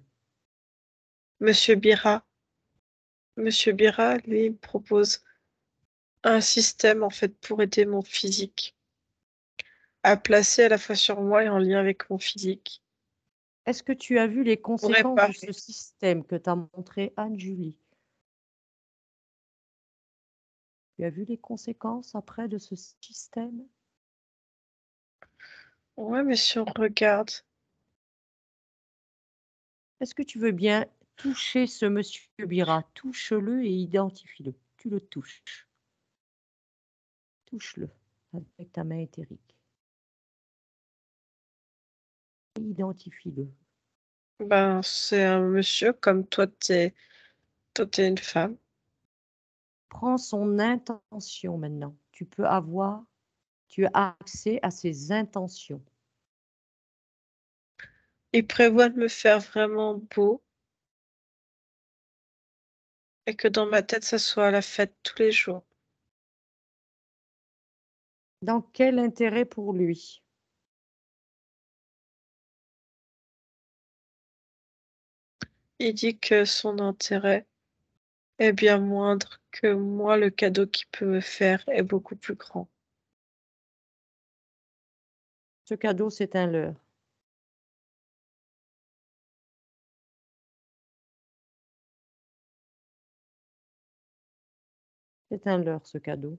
monsieur Bira. Monsieur Bira, lui, il me propose un système, en fait, pour aider mon physique à placer à la fois sur moi et en lien avec mon physique, Est-ce que tu as vu les pour conséquences de ce réparer. système que t'a montré Anne-Julie? Tu as vu les conséquences après de ce système? Ouais, mais si on regarde, Est-ce que tu veux bien toucher ce monsieur Bira? Touche-le et identifie-le. Tu le touches. Touche-le avec ta main éthérique. Identifie-le. ben, c'est un monsieur comme toi, t'es une femme. Prends son intention maintenant. Tu as accès à ses intentions. Il prévoit de me faire vraiment beau et que dans ma tête, ça soit la fête tous les jours. Dans quel intérêt pour lui? Il dit que son intérêt est bien moindre que moi, le cadeau qu'il peut me faire est beaucoup plus grand. Ce cadeau, c'est un leurre. C'est un leurre, ce cadeau.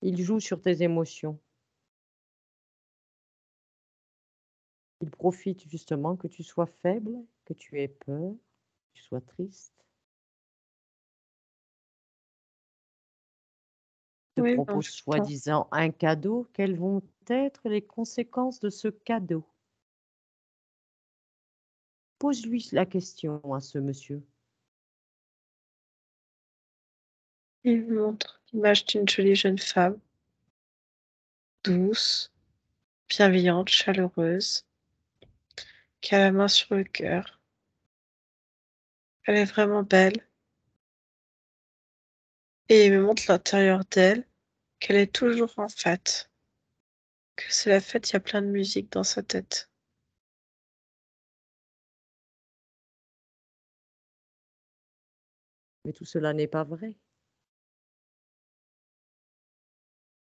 Il joue sur tes émotions. Il profite justement que tu sois faible, que tu aies peur, que tu sois triste. Te Oui, mais en propose même temps, soi-disant un cadeau. Quelles vont être les conséquences de ce cadeau? Pose-lui la question à ce monsieur. il me montre l'image d'une jolie jeune femme, douce, bienveillante, chaleureuse. qui a la main sur le cœur. Elle est vraiment belle et il me montre l'intérieur d'elle, qu'elle est toujours en fête, que c'est la fête, il y a plein de musique dans sa tête. Mais tout cela n'est pas vrai.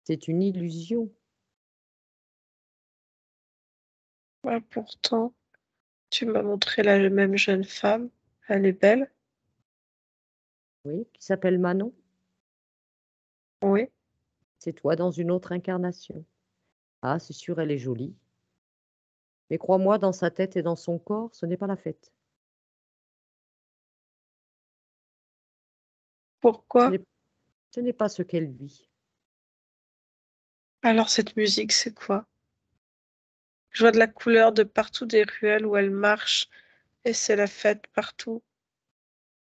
C'est une illusion. Ouais, pourtant, tu m'as montré la même jeune femme, elle est belle, Oui, qui s'appelle Manon. oui. C'est toi dans une autre incarnation. Ah, c'est sûr, elle est jolie. Mais crois-moi, dans sa tête et dans son corps, ce n'est pas la fête. Ce Pourquoi? n'est ce n'est pas ce qu'elle vit. Alors cette musique, c'est quoi? Je vois de la couleur de partout des ruelles où elle marche et c'est la fête partout.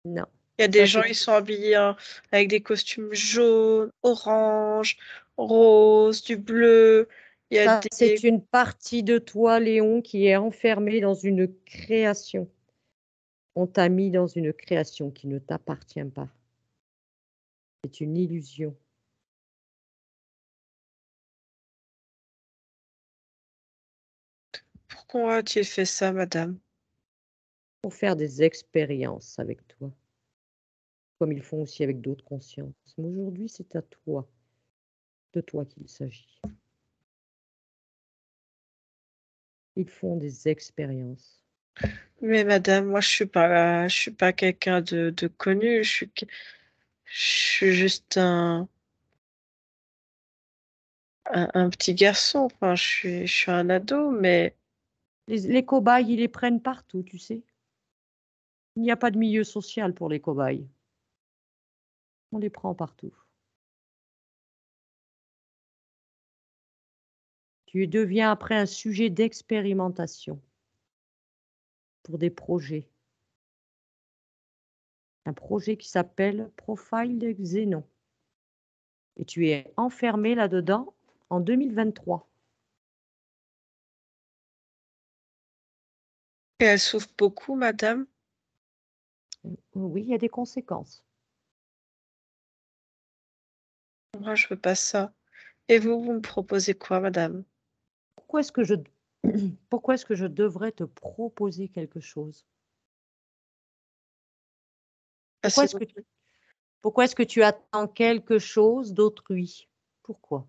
Non, Il y a des ça gens, c'est ils sont habillés avec des costumes jaunes, orange, rose, du bleu. Il y a ça c'est des... une partie de toi, Léon, qui est enfermée dans une création. On t'a mis dans une création qui ne t'appartient pas. C'est une illusion. Pourquoi a-t-il fait ça, madame? Pour faire des expériences avec toi, comme ils font aussi avec d'autres consciences. Mais aujourd'hui, c'est à toi, de toi qu'il s'agit. Ils font des expériences. Mais madame, moi je suis pas quelqu'un de connu, je suis juste un petit garçon, enfin je suis un ado, mais Les cobayes, ils les prennent partout, tu sais. Il n'y a pas de milieu social pour les cobayes. On les prend partout. Tu deviens après un sujet d'expérimentation pour des projets. Un projet qui s'appelle Profile de Xénon. Et tu es enfermé là-dedans en 2023. et elle souffre beaucoup, madame. Oui, il y a des conséquences. Moi je veux pas ça. Et vous me proposez quoi, madame? Pourquoi est-ce que je, pourquoi est-ce que je devrais te proposer quelque chose? Ah, Pourquoi c'est est-ce que, pourquoi est-ce que tu attends quelque chose d'autrui? Pourquoi?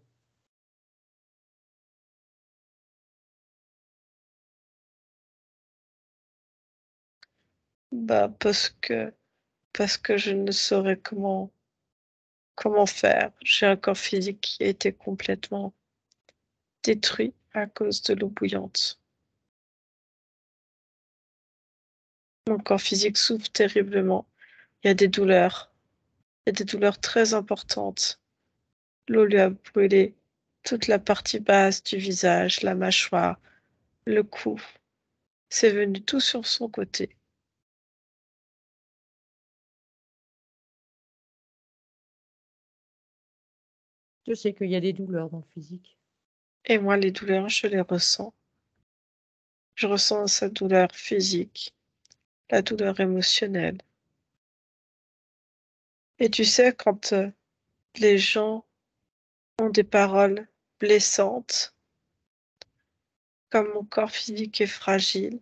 bah parce que je ne saurais comment faire. J'ai un corps physique qui a été complètement détruit à cause de l'eau bouillante. Mon corps physique souffre terriblement. Il y a des douleurs. Il y a des douleurs très importantes. L'eau lui a brûlé toute la partie basse du visage, la mâchoire, le cou. C'est venu tout sur son côté. Je sais qu'il y a des douleurs dans le physique. Et moi, les douleurs, je les ressens. Je ressens sa douleur physique, la douleur émotionnelle. Et tu sais, quand les gens ont des paroles blessantes, comme mon corps physique est fragile,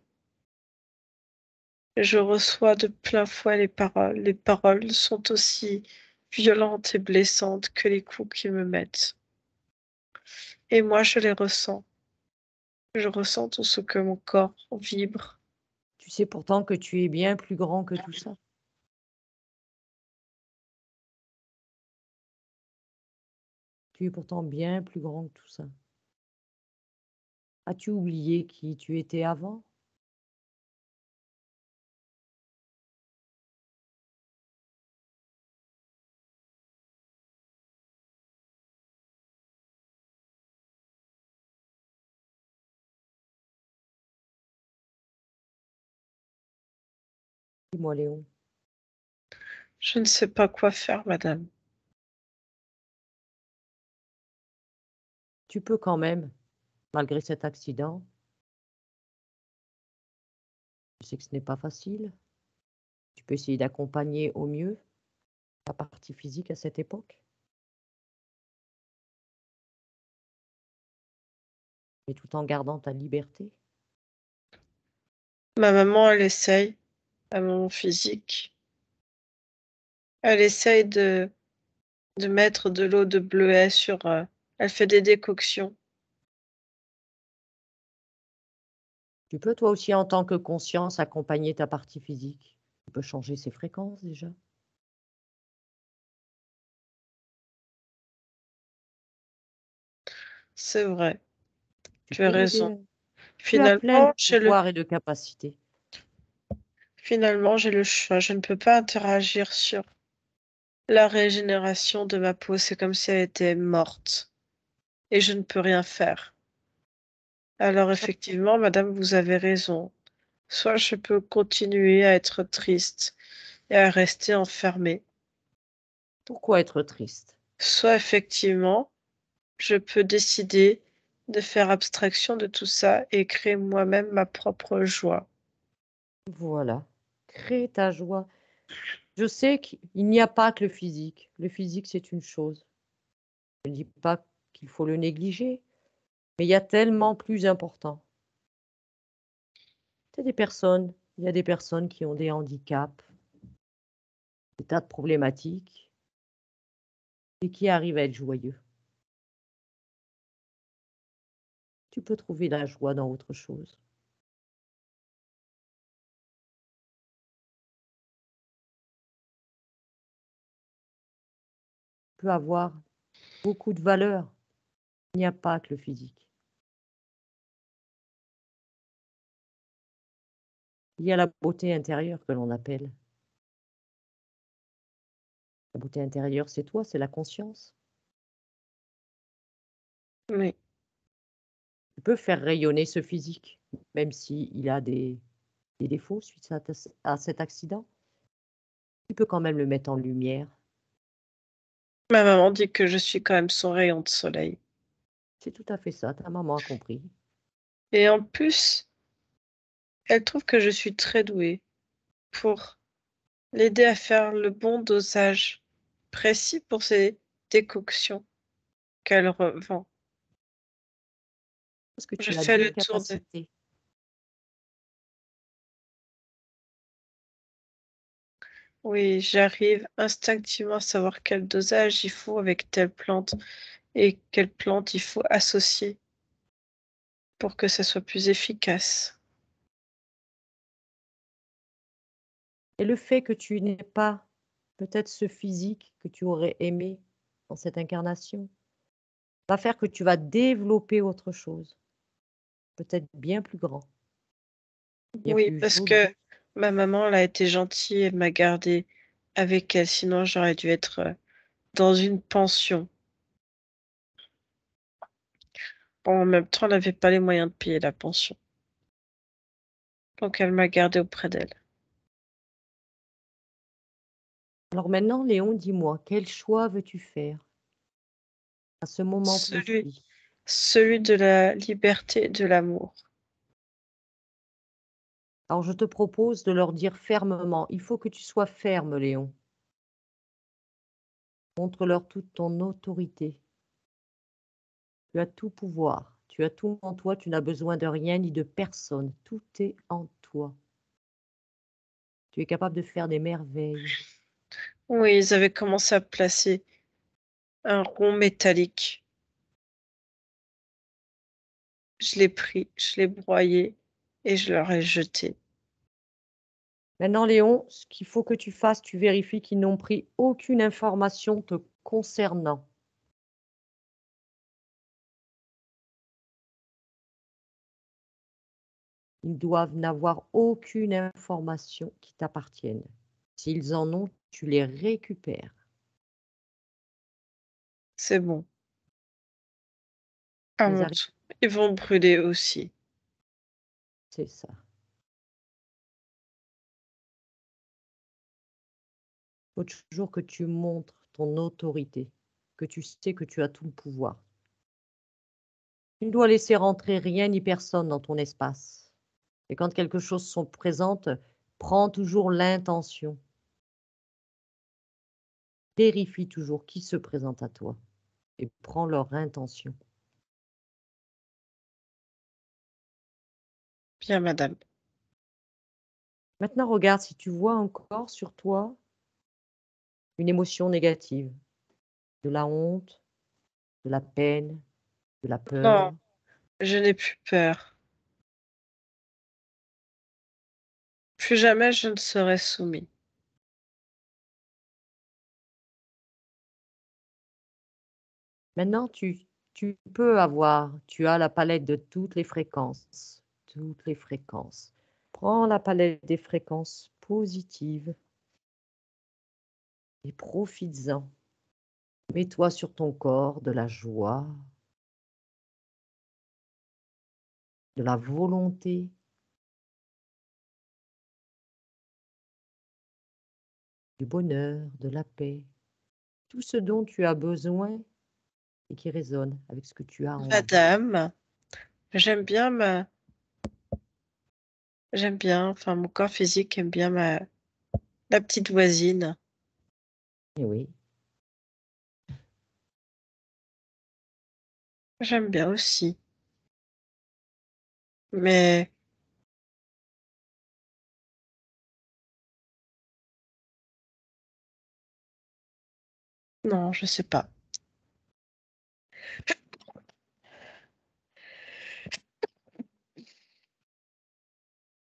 je reçois de plein fouet les paroles. Les paroles sont aussi violentes et blessantes que les coups qu'ils me mettent. Et moi, je les ressens. Je ressens tout ce que mon corps vibre. Tu sais pourtant que tu es bien plus grand que tout ça. Tu es pourtant bien plus grand que tout ça. As-tu oublié qui tu étais avant? Dis-moi, Léon. Je ne sais pas quoi faire, madame. Tu peux quand même, malgré cet accident, sais que ce n'est pas facile. Tu peux essayer d'accompagner au mieux ta partie physique à cette époque, mais tout en gardant ta liberté. Ma maman, elle essaye, à mon physique. Elle essaye de mettre de l'eau de bleuet sur. Elle fait des décoctions. Tu peux toi aussi, en tant que conscience, accompagner ta partie physique. Tu peux changer ses fréquences déjà. C'est vrai, Tu tu as peux raison. l'aider. Tu as plein de Finalement, pouvoirs et de capacités. finalement, j'ai le choix. Je ne peux pas interagir sur la régénération de ma peau. C'est comme si elle était morte. Et je ne peux rien faire. Alors effectivement, madame, vous avez raison. Soit je peux continuer à être triste et à rester enfermée. Pourquoi être triste? Soit effectivement, je peux décider de faire abstraction de tout ça et créer moi-même ma propre joie. Voilà. Crée ta joie. Je sais qu'il n'y a pas que le physique. Le physique, c'est une chose. Je ne dis pas qu'il faut le négliger, mais il y a tellement plus important. Il y a des personnes qui ont des handicaps, des tas de problématiques, et qui arrivent à être joyeux. Tu peux trouver la joie dans autre chose. Tu peux avoir beaucoup de valeur. Il n'y a pas que le physique. Il y a la beauté intérieure que l'on appelle. La beauté intérieure, c'est toi, c'est la conscience. Oui, Tu peux faire rayonner ce physique, même s'il a des défauts suite à cet accident. Tu peux quand même le mettre en lumière. ma maman dit que je suis quand même son rayon de soleil. C'est tout à fait ça, ta maman a compris. Et en plus, elle trouve que je suis très douée pour l'aider à faire le bon dosage précis pour ses décoctions qu'elle revend. Parce que Je tu as fais des le tour des... capacités. Oui, j'arrive instinctivement à savoir quel dosage il faut avec telle plante et quelle plante il faut associer pour que ça soit plus efficace. Et le fait que tu n'aies pas peut-être ce physique que tu aurais aimé dans cette incarnation va faire que tu vas développer autre chose, peut-être bien plus grand, bien Oui, plus parce joli. que ma maman, elle a été gentille, elle m'a gardée avec elle, sinon j'aurais dû être dans une pension. Bon, en même temps, elle n'avait pas les moyens de payer la pension. Donc elle m'a gardée auprès d'elle. Alors maintenant, Léon, dis-moi, quel choix veux-tu faire à ce moment Celui, précis? celui de la liberté et de l'amour. Alors je te propose de leur dire fermement, il faut que tu sois ferme, Léon. Montre-leur toute ton autorité. Tu as tout pouvoir, tu as tout en toi, tu n'as besoin de rien ni de personne. Tout est en toi. Tu es capable de faire des merveilles. Oui, ils avaient commencé à placer un rond métallique. Je l'ai pris, je l'ai broyé et je leur ai jeté. Maintenant, Léon, ce qu'il faut que tu fasses, tu vérifies qu'ils n'ont pris aucune information te concernant. Ils doivent n'avoir aucune information qui t'appartienne. S'ils en ont, tu les récupères. C'est bon. À Les mon arrêts, tour. Ils vont brûler aussi. c'est ça. Il faut toujours que tu montres ton autorité, que tu sais que tu as tout le pouvoir. Tu ne dois laisser rentrer rien ni personne dans ton espace. Et quand quelque chose se présente, prends toujours l'intention. Vérifie toujours qui se présente à toi et prends leur intention. Bien, madame. Maintenant, regarde si tu vois encore sur toi une émotion négative, de la honte, de la peine, de la peur. Non, je n'ai plus peur. Plus jamais je ne serai soumis. Maintenant, tu peux avoir, tu as la palette de toutes les fréquences, toutes les fréquences. Prends la palette des fréquences positives et profites-en. Mets-toi sur ton corps de la joie, de la volonté, du bonheur, de la paix, tout ce dont tu as besoin et qui résonne avec ce que tu as en vie. Madame, j'aime bien enfin, mon corps physique aime bien la petite voisine. Et oui, J'aime bien aussi. Mais non, je sais pas.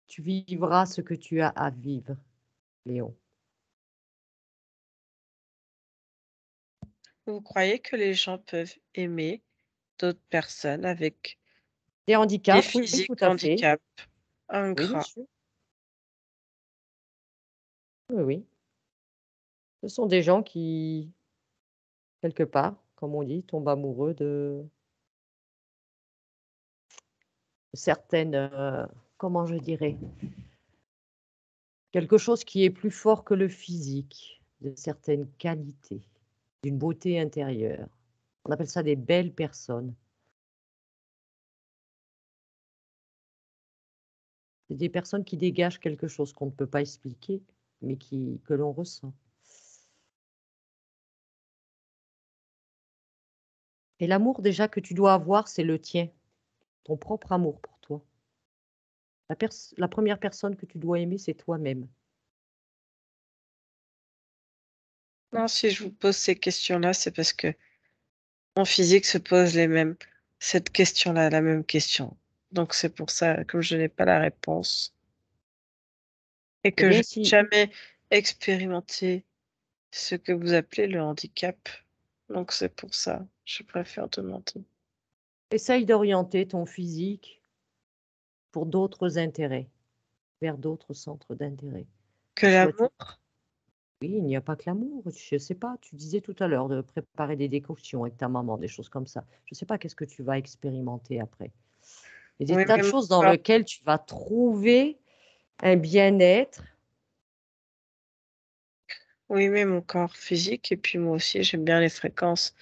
tu vivras ce que tu as à vivre, Léon. Vous croyez que les gens peuvent aimer d'autres personnes avec Des des handicaps, oui, tout physiques à fait. handicap Oui, bien ingrats? sûr. Oui, oui. Ce sont des gens qui, quelque part, comme on dit, tombent amoureux de certaines, comment je dirais, quelque chose qui est plus fort que le physique, de certaines qualités, d'une beauté intérieure. On appelle ça des belles personnes. C'est des personnes qui dégagent quelque chose qu'on ne peut pas expliquer, mais que l'on ressent. Et l'amour déjà que tu dois avoir, c'est le tien, ton propre amour pour toi. La première personne que tu dois aimer, c'est toi-même. Non, si je vous pose ces questions-là, c'est parce que mon physique se pose cette question-là, la même question. Donc c'est pour ça, comme je n'ai pas la réponse et Eh que je bien, n'ai si, jamais expérimenté ce que vous appelez le handicap. Donc c'est pour ça, je préfère demander. essaye d'orienter ton physique pour d'autres intérêts, vers d'autres centres d'intérêt. Que Soit l'amour? oui, il n'y a pas que l'amour. Je ne sais pas, tu disais tout à l'heure de préparer des décoctions avec ta maman, des choses comme ça. Je ne sais pas qu'est-ce que tu vas expérimenter après. Il y a des Oui, tas de mais mon choses dans corps, lesquelles tu vas trouver un bien-être. oui, mais mon corps physique, et puis moi aussi, j'aime bien les fréquences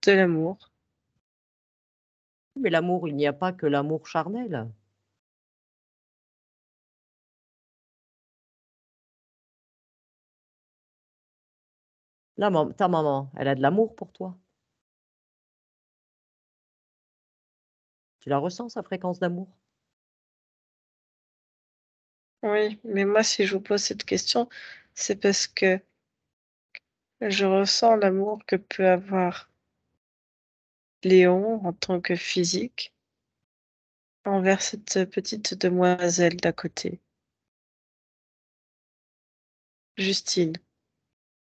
de l'amour. Mais l'amour, il n'y a pas que l'amour charnel. Là, ta maman, elle a de l'amour pour toi. Tu la ressens, sa fréquence d'amour? Oui, mais moi, si je vous pose cette question, c'est parce que je ressens l'amour que peut avoir Léon en tant que physique envers cette petite demoiselle d'à côté, Justine.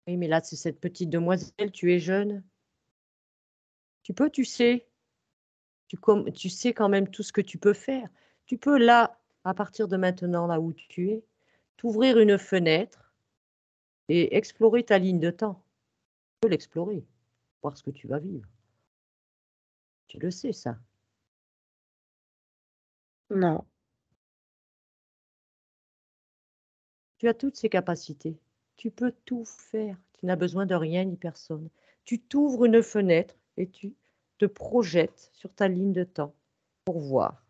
Oui, mais là, c'est cette petite demoiselle, tu es jeune. Tu peux, tu sais. Tu sais quand même tout ce que tu peux faire. Tu peux là, à partir de maintenant, là où tu es, t'ouvrir une fenêtre et explorer ta ligne de temps. Tu peux l'explorer, voir ce que tu vas vivre. Tu le sais, ça. Non, Tu as toutes ces capacités. Tu peux tout faire. Tu n'as besoin de rien ni personne. Tu t'ouvres une fenêtre et tu te projettes sur ta ligne de temps pour voir.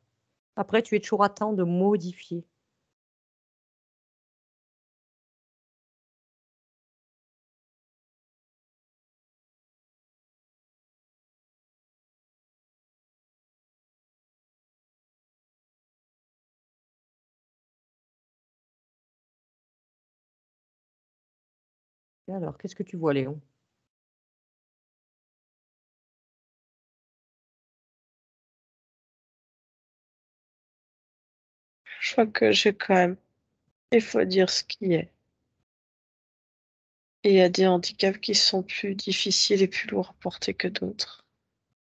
Après, tu es toujours à temps de modifier. Et alors, qu'est-ce que tu vois, Léon? Je vois que j'ai quand même, il faut dire ce qui est. Et il y a des handicaps qui sont plus difficiles et plus lourds à porter que d'autres.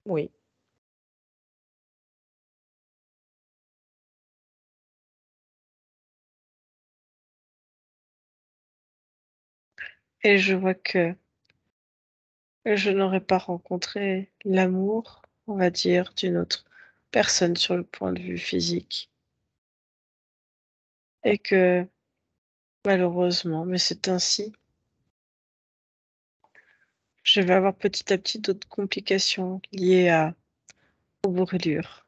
Oui. Et je vois que je n'aurais pas rencontré l'amour, on va dire, d'une autre personne sur le point de vue physique. Et que malheureusement, mais c'est ainsi, je vais avoir petit à petit d'autres complications liées aux brûlures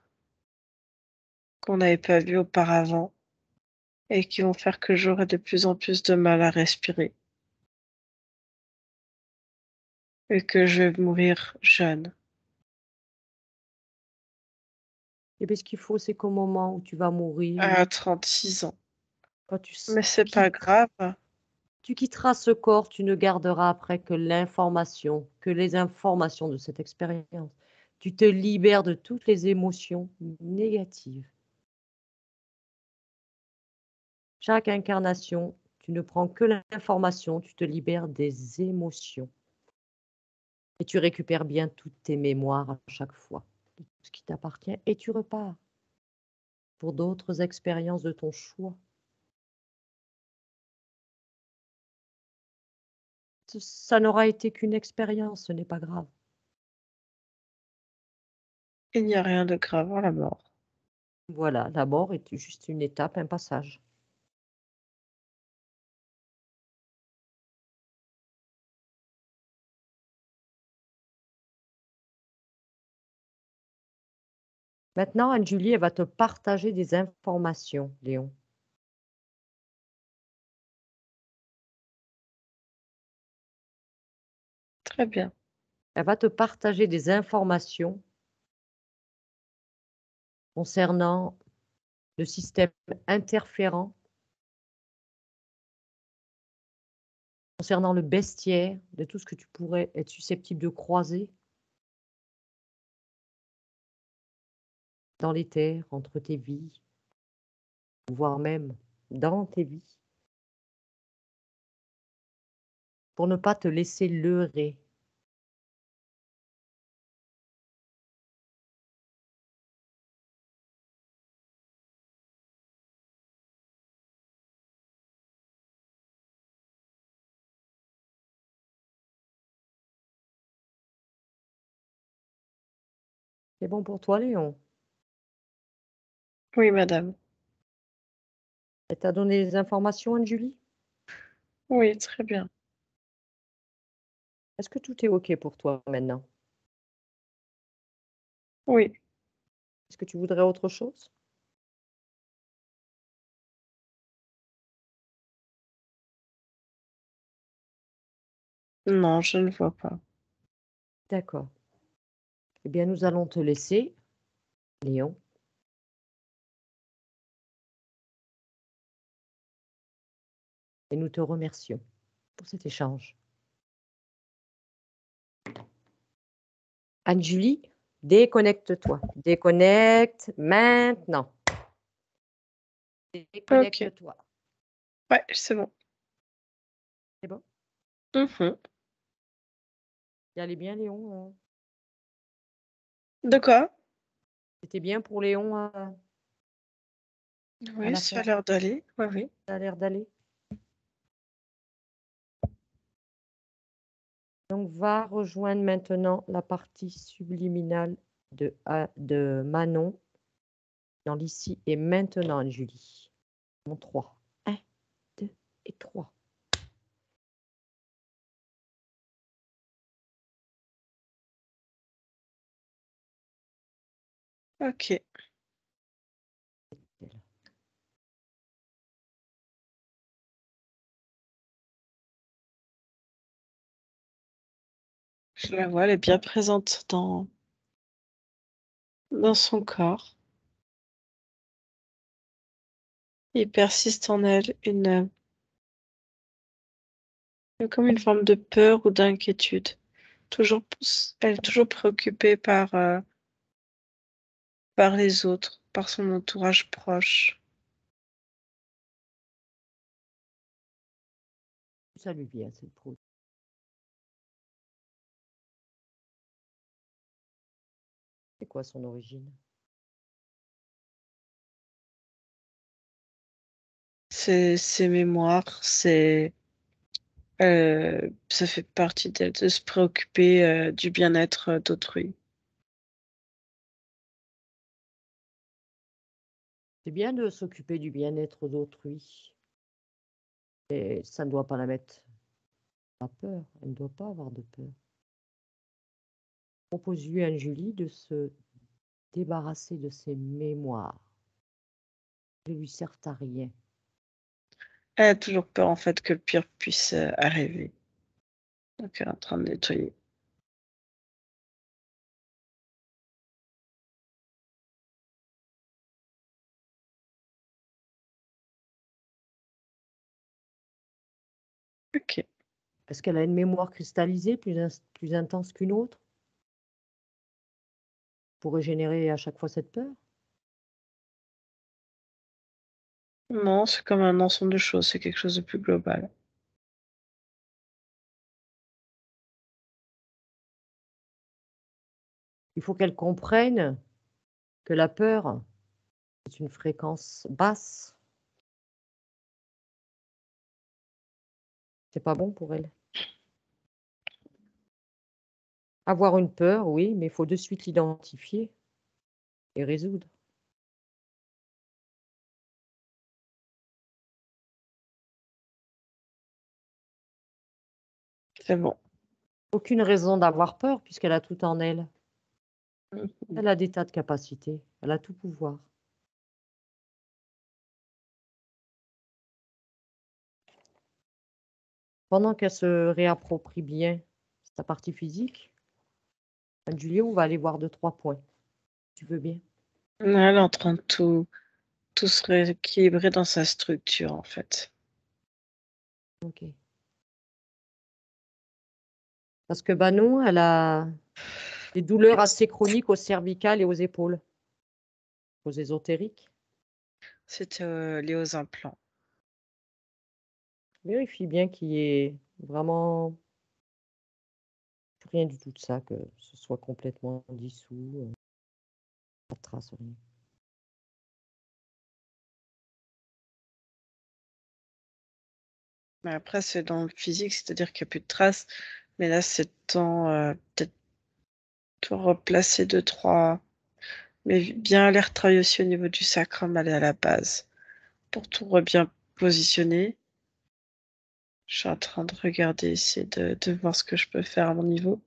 qu'on n'avait pas vues auparavant et qui vont faire que j'aurai de plus en plus de mal à respirer et que je vais mourir jeune. Et bien, ce qu'il faut, c'est qu'au moment où tu vas mourir, À 36 ans. quand Mais c'est pas grave. tu quitteras ce corps, tu ne garderas après que l'information, que les informations de cette expérience. Tu te libères de toutes les émotions négatives. Chaque incarnation, tu ne prends que l'information, tu te libères des émotions. Et tu récupères bien toutes tes mémoires à chaque fois, de tout ce qui t'appartient, et tu repars pour d'autres expériences de ton choix. Ça n'aura été qu'une expérience, ce n'est pas grave. Il n'y a rien de grave à la mort. Voilà, la mort est juste une étape, un passage. Maintenant, Anne-Julie, elle va te partager des informations, Léon. Très bien. Elle va te partager des informations concernant le système interférent, concernant le bestiaire, de tout ce que tu pourrais être susceptible de croiser dans les terres, entre tes vies, voire même dans tes vies, pour ne pas te laisser leurrer. C'est bon pour toi, Léon? Oui, madame. Elle t'a donné les informations, Anne-Julie? Oui, très bien. Est-ce que tout est OK pour toi maintenant? Oui. Est-ce que tu voudrais autre chose? Non, je ne vois pas. D'accord. Eh bien, nous allons te laisser, Léon, et nous te remercions pour cet échange. Anne-Julie, déconnecte-toi. Déconnecte maintenant. Ok. Déconnecte-toi. Ouais, c'est bon. C'est bon? Mhm. Y allait bien, Léon? De quoi? C'était bien pour Léon à Oui, la ça a fin? l'air d'aller. Oui, oui. Ça a l'air d'aller. Donc, va rejoindre maintenant la partie subliminale de Manon dans l'ici et maintenant, Anne-Julie. Mon 3. 1, 2 et 3. Ok. Je la vois, elle est bien présente dans son corps. Il persiste en elle comme une forme de peur ou d'inquiétude. Elle est toujours préoccupée par les autres, par son entourage proche. Ça lui vient, cette prout. C'est quoi son origine? Ses mémoires, ça fait partie d'elle de se préoccuper du bien-être d'autrui. C'est bien de s'occuper du bien-être d'autrui. Et ça ne doit pas la mettre à peur. Elle ne doit pas avoir de peur. Propose-lui à Julie de se débarrasser de ses mémoires. Elles ne lui servent à rien. Elle a toujours peur en fait que le pire puisse arriver. Donc elle est en train de nettoyer. Ok. Est-ce qu'elle a une mémoire cristallisée plus intense qu'une autre pour régénérer à chaque fois cette peur? Non, c'est comme un ensemble de choses, c'est quelque chose de plus global. Il faut qu'elle comprenne que la peur est une fréquence basse. C'est pas bon pour elle. Avoir une peur, oui, mais il faut de suite l'identifier et résoudre. C'est bon. Aucune raison d'avoir peur puisqu'elle a tout en elle. Mhm. Elle a des tas de capacités. Elle a tout pouvoir. Pendant qu'elle se réapproprie bien sa partie physique, Julie, on va aller voir 2-3 points. Tu veux bien? Elle est en train de tout se rééquilibrer dans sa structure en fait. Ok. Parce que Banon, elle a des douleurs assez chroniques aux cervicales et aux épaules, aux ésotériques. C'était lié aux implants. Vérifie bien qu'il y ait vraiment rien du tout de ça, que ce soit complètement dissous, pas de trace, rien. Mais après, c'est dans le physique, c'est-à-dire qu'il n'y a plus de traces. Mais là, c'est temps peut-être tout replacer 2-3. Mais bien aller retravailler aussi au niveau du sacrum, aller à la base. Pour tout bien positionner. Je suis en train de regarder, essayer de voir ce que je peux faire à mon niveau.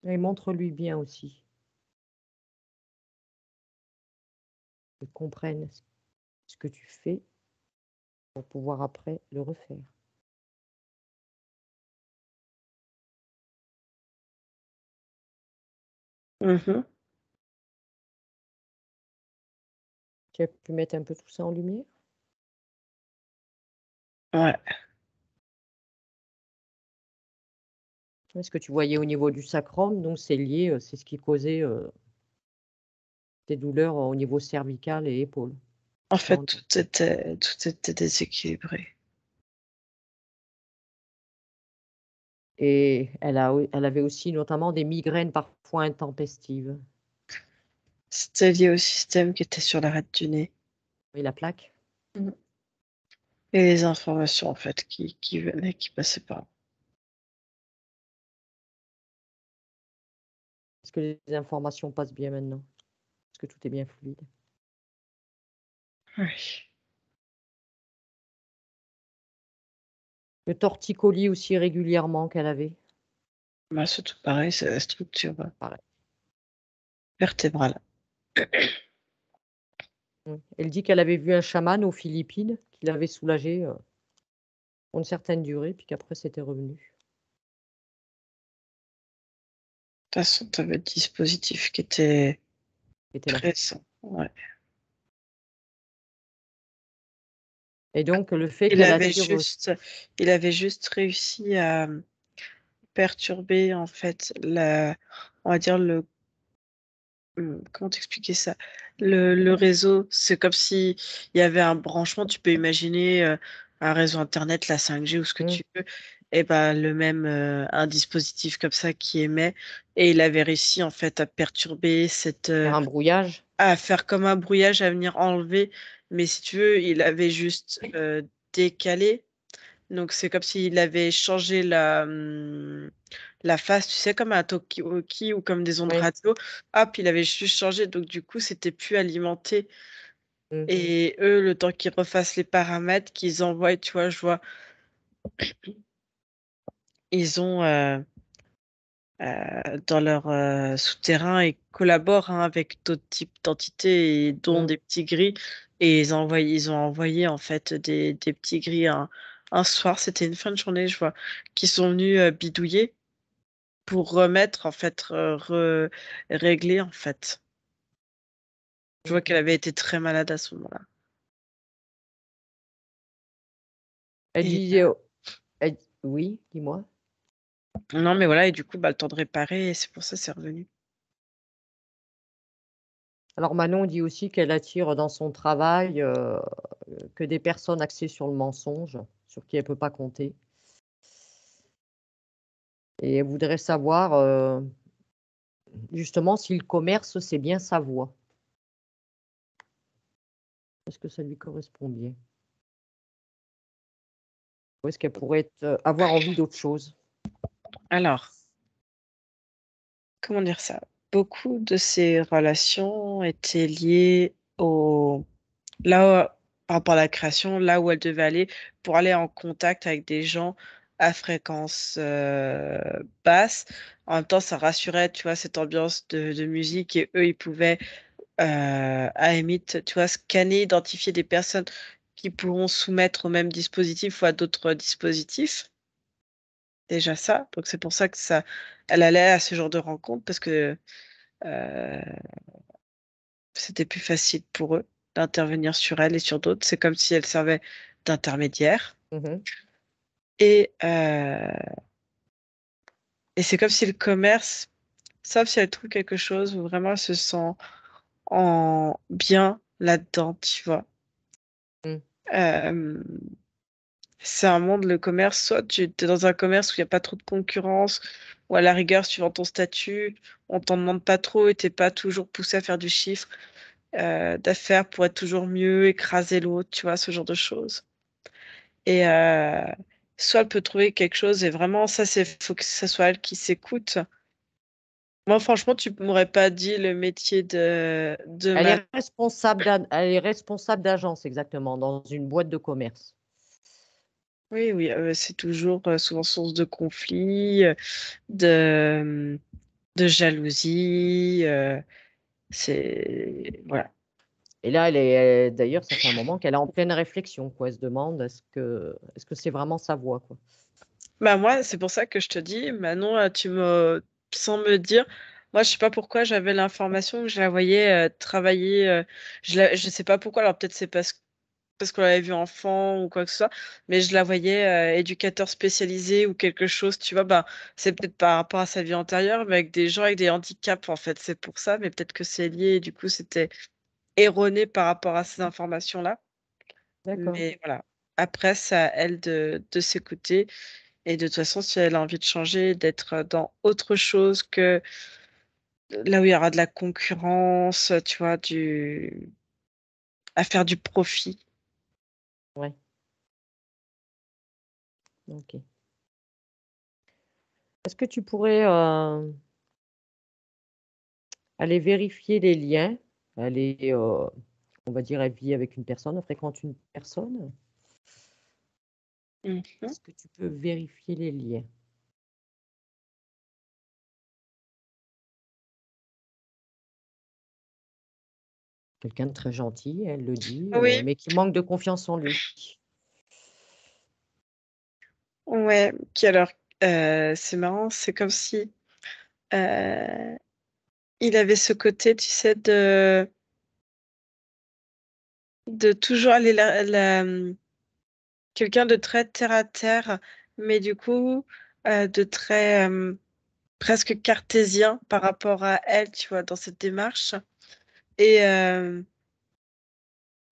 Et montre-lui bien aussi, qu'il comprenne ce que tu fais pour pouvoir après le refaire. Mhm. Tu as pu mettre un peu tout ça en lumière? Ouais. Ce que tu voyais au niveau du sacrum, donc c'est lié, c'est ce qui causait des douleurs au niveau cervical et épaules. En fait, tout était déséquilibré. Et elle avait aussi notamment des migraines parfois intempestives. C'était lié au système qui était sur l'arête du nez. Et la plaque? Mhm. Et les informations, en fait, qui venaient, qui passaient par là. Est-ce que les informations passent bien maintenant? Est-ce que tout est bien fluide? Oui. Le torticolis aussi régulièrement qu'elle avait? Bah, c'est tout pareil, c'est la structure Pareil. vertébrale. Elle dit qu'elle avait vu un chaman aux Philippines qui l'avait soulagée pour une certaine durée, puis qu'après c'était revenu. façon, tu avais le dispositif qui était qui était là. présent. Ouais. Et donc, le fait Il qu'elle avait attire juste, il avait juste réussi à perturber, en fait, on va dire comment t'expliquer ça? Le réseau, c'est comme si il y avait un branchement, tu peux imaginer un réseau internet, la 5G ou ce que Mmh. tu veux, et ben le même un dispositif comme ça qui émet, et il avait réussi en fait à perturber Faire un brouillage. à faire comme un brouillage, à venir enlever, mais si tu veux, il avait juste décalé. Donc c'est comme s'il avait changé la phase, tu sais, comme un talkie-walkie ou comme des ondes Oui. radio. Hop, il avait juste changé, donc du coup, c'était plus alimenté. Mmh. Et eux, le temps qu'ils refassent les paramètres, qu'ils envoient, tu vois, je vois, ils ont dans leur souterrain, ils collaborent avec d'autres types d'entités, et dont Mmh. des petits gris. Et ils ont envoyé en fait des petits gris un soir, c'était une fin de journée, je vois, qui sont venus bidouiller pour remettre en fait, régler en fait. Je vois qu'elle Mmh. avait été très malade à ce moment-là. Elle Et dit, elle oui, dis-moi? non, mais voilà, et du coup, bah, le temps de réparer, et c'est pour ça, c'est revenu. Alors Manon dit aussi qu'elle attire dans son travail, que des personnes axées sur le mensonge, sur qui elle peut pas compter et elle voudrait savoir, justement si le commerce, c'est bien sa voie. Est-ce que ça lui correspond bien? Ou est-ce qu'elle pourrait être, avoir envie d'autre chose? Alors, comment dire ça? Beaucoup de ces relations étaient liées là, par rapport à la création, là où elle devait aller pour aller en contact avec des gens à fréquence basse. En même temps, ça rassurait, tu vois, cette ambiance de musique, et eux, ils pouvaient, à la limite, tu vois, scanner, identifier des personnes qui pourront soumettre au même dispositif ou à d'autres dispositifs. Déjà ça, donc c'est pour ça que elle allait à ce genre de rencontres, parce que euh, c'était plus facile pour eux d'intervenir sur elle et sur d'autres. C'est comme si elle servait d'intermédiaire. Mmh. Et, euh, et c'est comme si le commerce, sauf si elle trouve quelque chose où vraiment elle se sent bien là-dedans, tu vois. Mmh. Euh, c'est un monde, le commerce, soit tu es dans un commerce où il n'y a pas trop de concurrence, ou à la rigueur, suivant ton statut, on t'en demande pas trop et t'es pas toujours poussé à faire du chiffre d'affaires pour être toujours mieux, écraser l'autre, tu vois, ce genre de choses. Et soit elle peut trouver quelque chose, et vraiment, ça, faut que ce soit elle qui s'écoute. Moi, franchement, tu m'aurais pas dit le métier de Elle ma... est responsable d'agence exactement, dans une boîte de commerce. Oui, oui, c'est toujours souvent source de conflit, de, de jalousie. Voilà. Et là, elle d'ailleurs, ça fait un moment qu'elle est en pleine réflexion, quoi. Elle se demande est-ce que c'est vraiment sa voie, quoi? Bah moi, c'est pour ça que je te dis, Manon, sans me dire, moi je sais pas pourquoi j'avais l'information que je la voyais travailler, je sais pas pourquoi, alors peut-être c'est parce qu'on l'avait vue enfant ou quoi que ce soit, mais je la voyais éducateur spécialisé ou quelque chose, tu vois, bah c'est peut-être par rapport à sa vie antérieure, mais avec des gens avec des handicaps en fait, c'est pour ça, mais peut-être que c'est lié, et du coup c'était erroné par rapport à ces informations-là, D'accord. mais voilà. Après, c'est à elle de s'écouter. Et de toute façon, si elle a envie de changer, d'être dans autre chose que là où il y aura de la concurrence, tu vois, à faire du profit. Ouais, OK. Est-ce que tu pourrais, aller vérifier les liens? Elle est, on va dire, elle vit avec une personne, elle fréquente une personne. Mhm. Est-ce que tu peux vérifier les liens? Quelqu'un de très gentil, elle le dit, Oui, mais qui manque de confiance en lui. ouais. Qui alors, c'est marrant, c'est comme si Euh, il avait ce côté, tu sais, de toujours aller quelqu'un de très terre à terre, mais du coup, de très presque cartésien par rapport à elle, tu vois, dans cette démarche. Et, euh,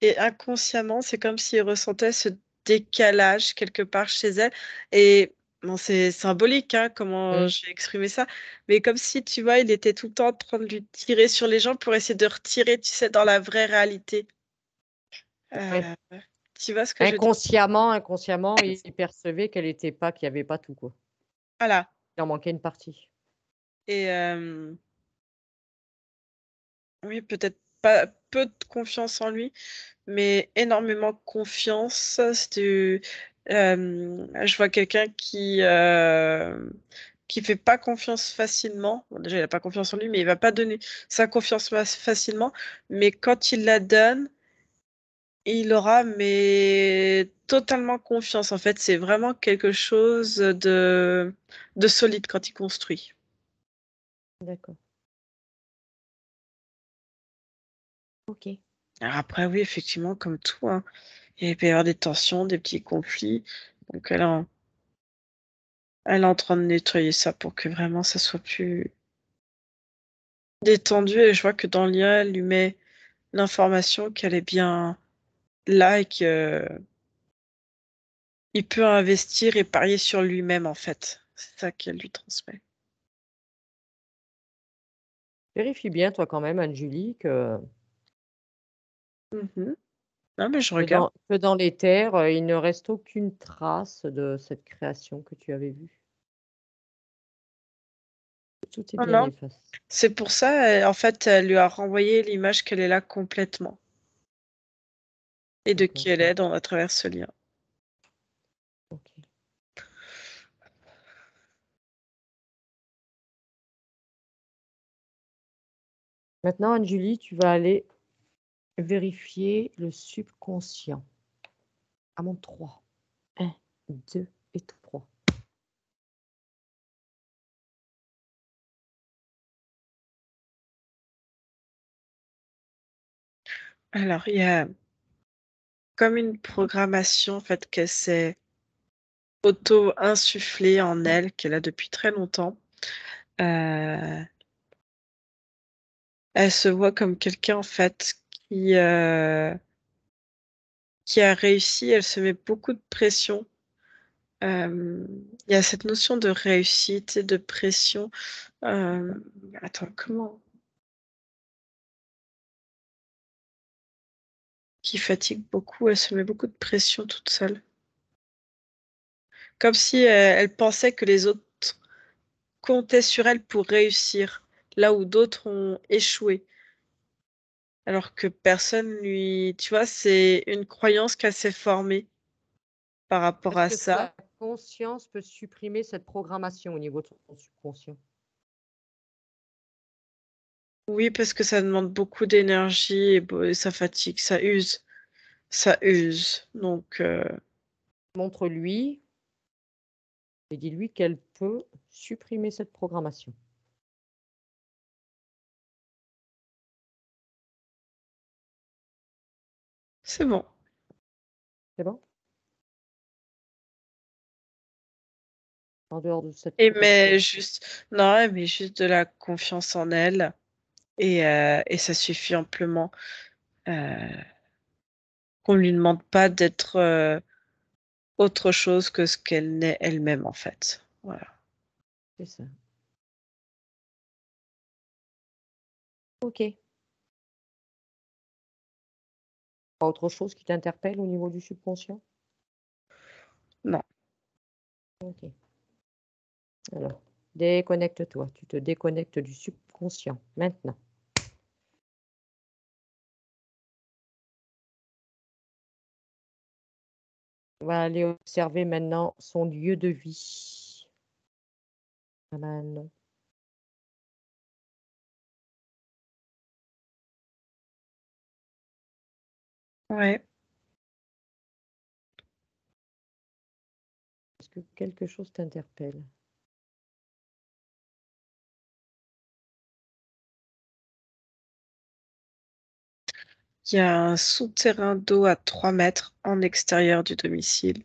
et inconsciemment, c'est comme s'il ressentait ce décalage quelque part chez elle. Et bon, c'est symbolique, hein, comment Mm. j'ai exprimé ça, mais comme si, tu vois, il était tout le temps en train de lui tirer sur les jambes pour essayer de retirer, tu sais, dans la vraie réalité. Ouais. Euh, Tu vois ce que je veux dire? Inconsciemment, il percevait qu'elle était pas, qu'il y avait pas tout, quoi. Voilà. Il en manquait une partie. Et oui, peut-être pas peu de confiance en lui, mais énormément confiance. Je vois quelqu'un qui fait pas confiance facilement. Bon, déjà, il a pas confiance en lui, mais il va pas donner sa confiance facilement. Mais quand il la donne, il aura mais totalement confiance. En fait, c'est vraiment quelque chose de solide quand il construit. D'accord. Ok. Alors après, oui, effectivement, comme tout, hein, il peut y avoir des tensions, des petits conflits. Donc elle est en train de nettoyer ça pour que vraiment ça soit plus détendu. Et je vois que dans l'IA, elle lui met l'information qu'elle est bien là et que il peut investir et parier sur lui-même, en fait. C'est ça qu'elle lui transmet. Vérifie bien, toi, quand même, Anne-Julie, Mhm. Non, mais je que regarde. dans les terres, il ne reste aucune trace de cette création que tu avais vue. Tout est Non, bien non. effacé. C'est pour ça, en fait, elle lui a renvoyé l'image qu'elle est là complètement et de qui D'accord. elle est à travers ce lien. Ok. Maintenant, Anne-Julie, tu vas aller vérifier le subconscient. À mon 3. 1, 2 et 3. Alors, il y a comme une programmation, en fait, qu'elle s'est auto-insufflée en elle, qu'elle a depuis très longtemps. Euh, Elle se voit comme quelqu'un, en fait, qui a réussi. Elle se met beaucoup de pression. Il y a cette notion de réussite et de pression. Euh, Attends, comment? Qui fatigue beaucoup. Elle se met beaucoup de pression toute seule. Comme si elle pensait que les autres comptaient sur elle pour réussir, là où d'autres ont échoué. Alors que personne lui... Tu vois, c'est une croyance qu'elle s'est formée par rapport Est-ce à que ça. sa conscience peut supprimer cette programmation au niveau de son subconscient? Oui, parce que ça demande beaucoup d'énergie et ça fatigue, ça use. Ça use. Donc, Montre-lui et dis-lui qu'elle peut supprimer cette programmation. c'est bon. C'est bon? En dehors de cette Et mais programmation. juste, non, elle met juste de la confiance en elle et ça suffit amplement. Euh, qu'on lui demande pas d'être autre chose que ce qu'elle n'est elle-même, en fait. Voilà. C'est ça. Ok. Pas autre chose qui t'interpelle au niveau du subconscient? Non. Ok. Alors, déconnecte-toi. Tu te déconnectes du subconscient maintenant. On va aller observer maintenant son lieu de vie. Voilà, non. Ouais. Est-ce que quelque chose t'interpelle? Il y a un souterrain d'eau à 3 mètres en extérieur du domicile.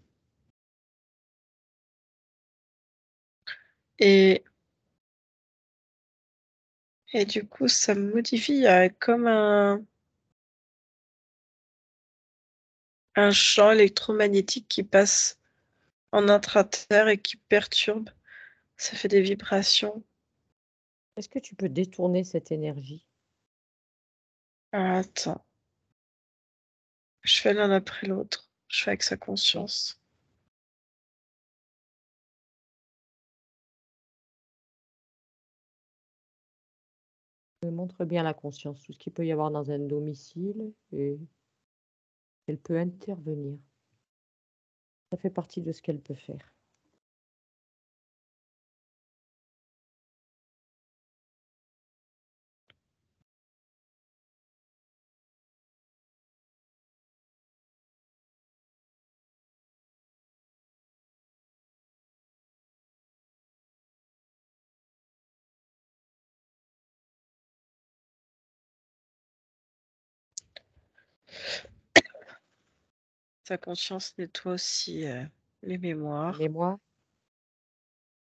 Et, et du coup, ça modifie, il y a comme un champ électromagnétique qui passe en intraterre et qui perturbe. Ça fait des vibrations. Est-ce que tu peux détourner cette énergie? Ah, attends, je fais l'un après l'autre. Je fais avec sa conscience. Montre bien la conscience, tout ce qu'il peut y avoir dans un domicile, et elle peut intervenir. Ça fait partie de ce qu'elle peut faire. Sa conscience nettoie aussi les mémoires. Mémoire.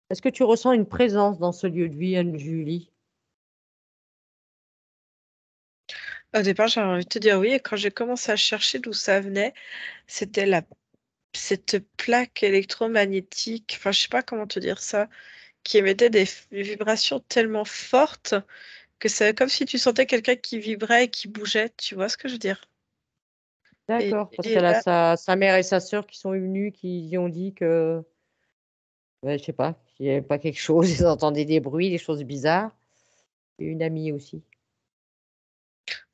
Est-ce que tu ressens une présence dans ce lieu de vie, Anne-Julie? Au départ, j'avais envie de te dire oui, et quand j'ai commencé à chercher d'où ça venait, c'était cette plaque électromagnétique, enfin, je sais pas comment te dire ça, qui émettait des vibrations tellement fortes que c'est comme si tu sentais quelqu'un qui vibrait et qui bougeait, tu vois ce que je veux dire? Et, D'accord, parce et qu'elle a là, sa mère et sa sœur qui sont venues, qui lui ont dit que, ouais, je sais pas, qu'il y avait pas quelque chose, ils entendaient des bruits, des choses bizarres. Et une amie aussi.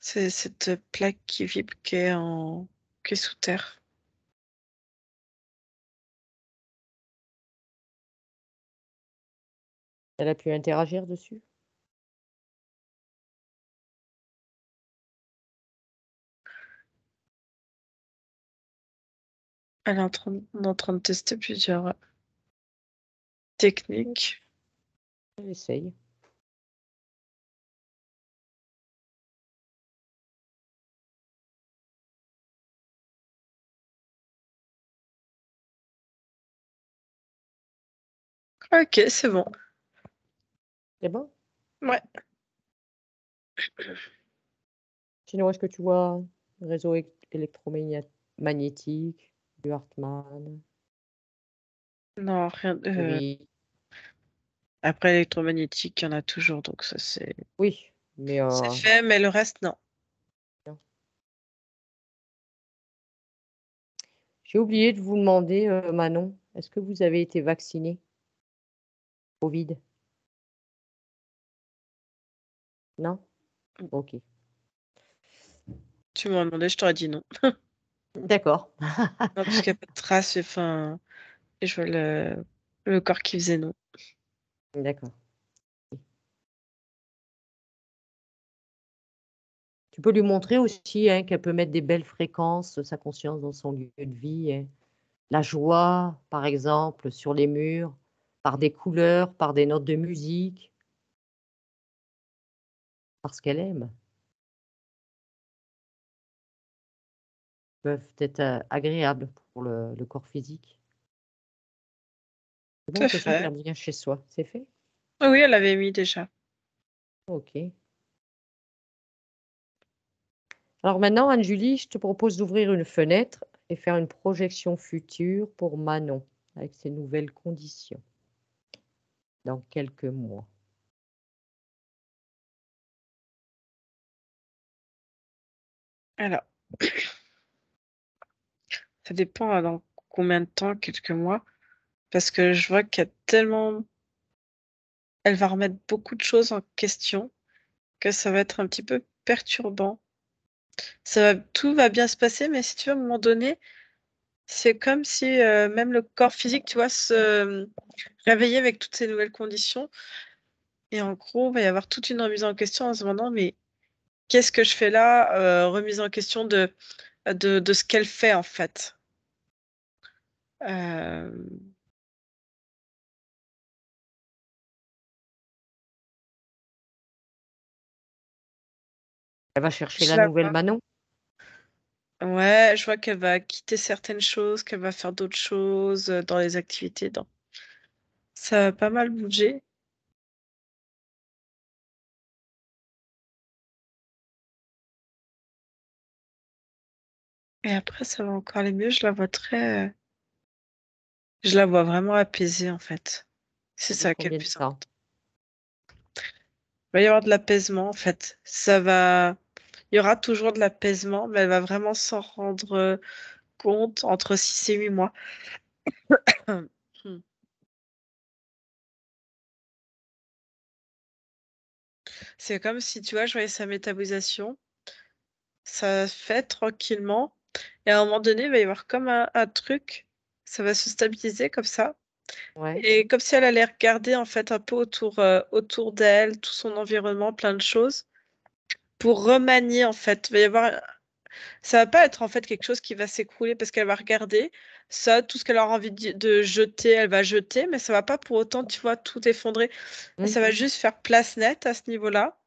c'est cette plaque qui vibre qui est sous terre. Elle a pu interagir dessus? On est en train de tester plusieurs techniques. Elle essaye. Ok, c'est bon. C'est bon? Ouais. Sinon, est-ce que tu vois un réseau électromagnétique, du Hartmann, Non, rien. Curie? Après, électromagnétique, il y en a toujours, donc ça Oui, mais c'est fait, mais le reste, non. non. J'ai oublié de vous demander, Manon, est-ce que vous avez été vaccinée Covid? Non? OK. Tu m'as demandé, je t'aurais dit non. D'accord. Non, parce qu'il n'y a pas de traces, enfin, et je vois le corps qui faisait non. D'accord. Tu peux lui montrer aussi, hein, qu'elle peut mettre des belles fréquences, sa conscience dans son lieu de vie, hein. La joie, par exemple, sur les murs, par des couleurs, par des notes de musique, parce qu'elle aime, peuvent être agréables pour le corps physique. C'est bon, Tout on à peut sentir fait. bien chez soi. C'est fait? Ah oui, elle l'avait mis déjà. OK. Alors maintenant, Anne-Julie, je te propose d'ouvrir une fenêtre et faire une projection future pour Manon, avec ses nouvelles conditions, dans quelques mois. Alors, ça dépend dans combien de temps, quelques mois, parce que je vois qu'il y a tellement. Elle va remettre beaucoup de choses en question que ça va être un petit peu perturbant. Tout va bien se passer, mais si tu veux, à un moment donné, c'est comme si même le corps physique, tu vois, se réveillait avec toutes ces nouvelles conditions. Et en gros, il va y avoir toute une remise en question en se demandant, mais qu'est-ce que je fais là? Remise en question de ce qu'elle fait, en fait. Euh, Elle va chercher je la la nouvelle vois. Manon? Ouais, je vois qu'elle va quitter certaines choses, qu'elle va faire d'autres choses dans les activités. Ça a pas mal bougé. Et après, ça va encore aller mieux. Je la vois vraiment apaisée, en fait. C'est Au bout de ça qui est le combien de plus temps? important. Il va y avoir de l'apaisement, en fait. Il y aura toujours de l'apaisement, mais elle va vraiment s'en rendre compte entre 6 et 8 mois. Hmm. C'est comme si, tu vois, je voyais sa métabolisation, ça fait tranquillement, et à un moment donné, il va y avoir comme un truc, ça va se stabiliser comme ça, Ouais. et comme si elle allait regarder en fait un peu autour d'elle, tout son environnement, plein de choses, pour remanier en fait. Il va y avoir, ça va pas être en fait quelque chose qui va s'écrouler parce qu'elle va regarder ça, tout ce qu'elle aura envie de jeter, elle va jeter, mais ça va pas pour autant, tu vois, tout effondrer. Ça va juste faire place nette à ce niveau-là,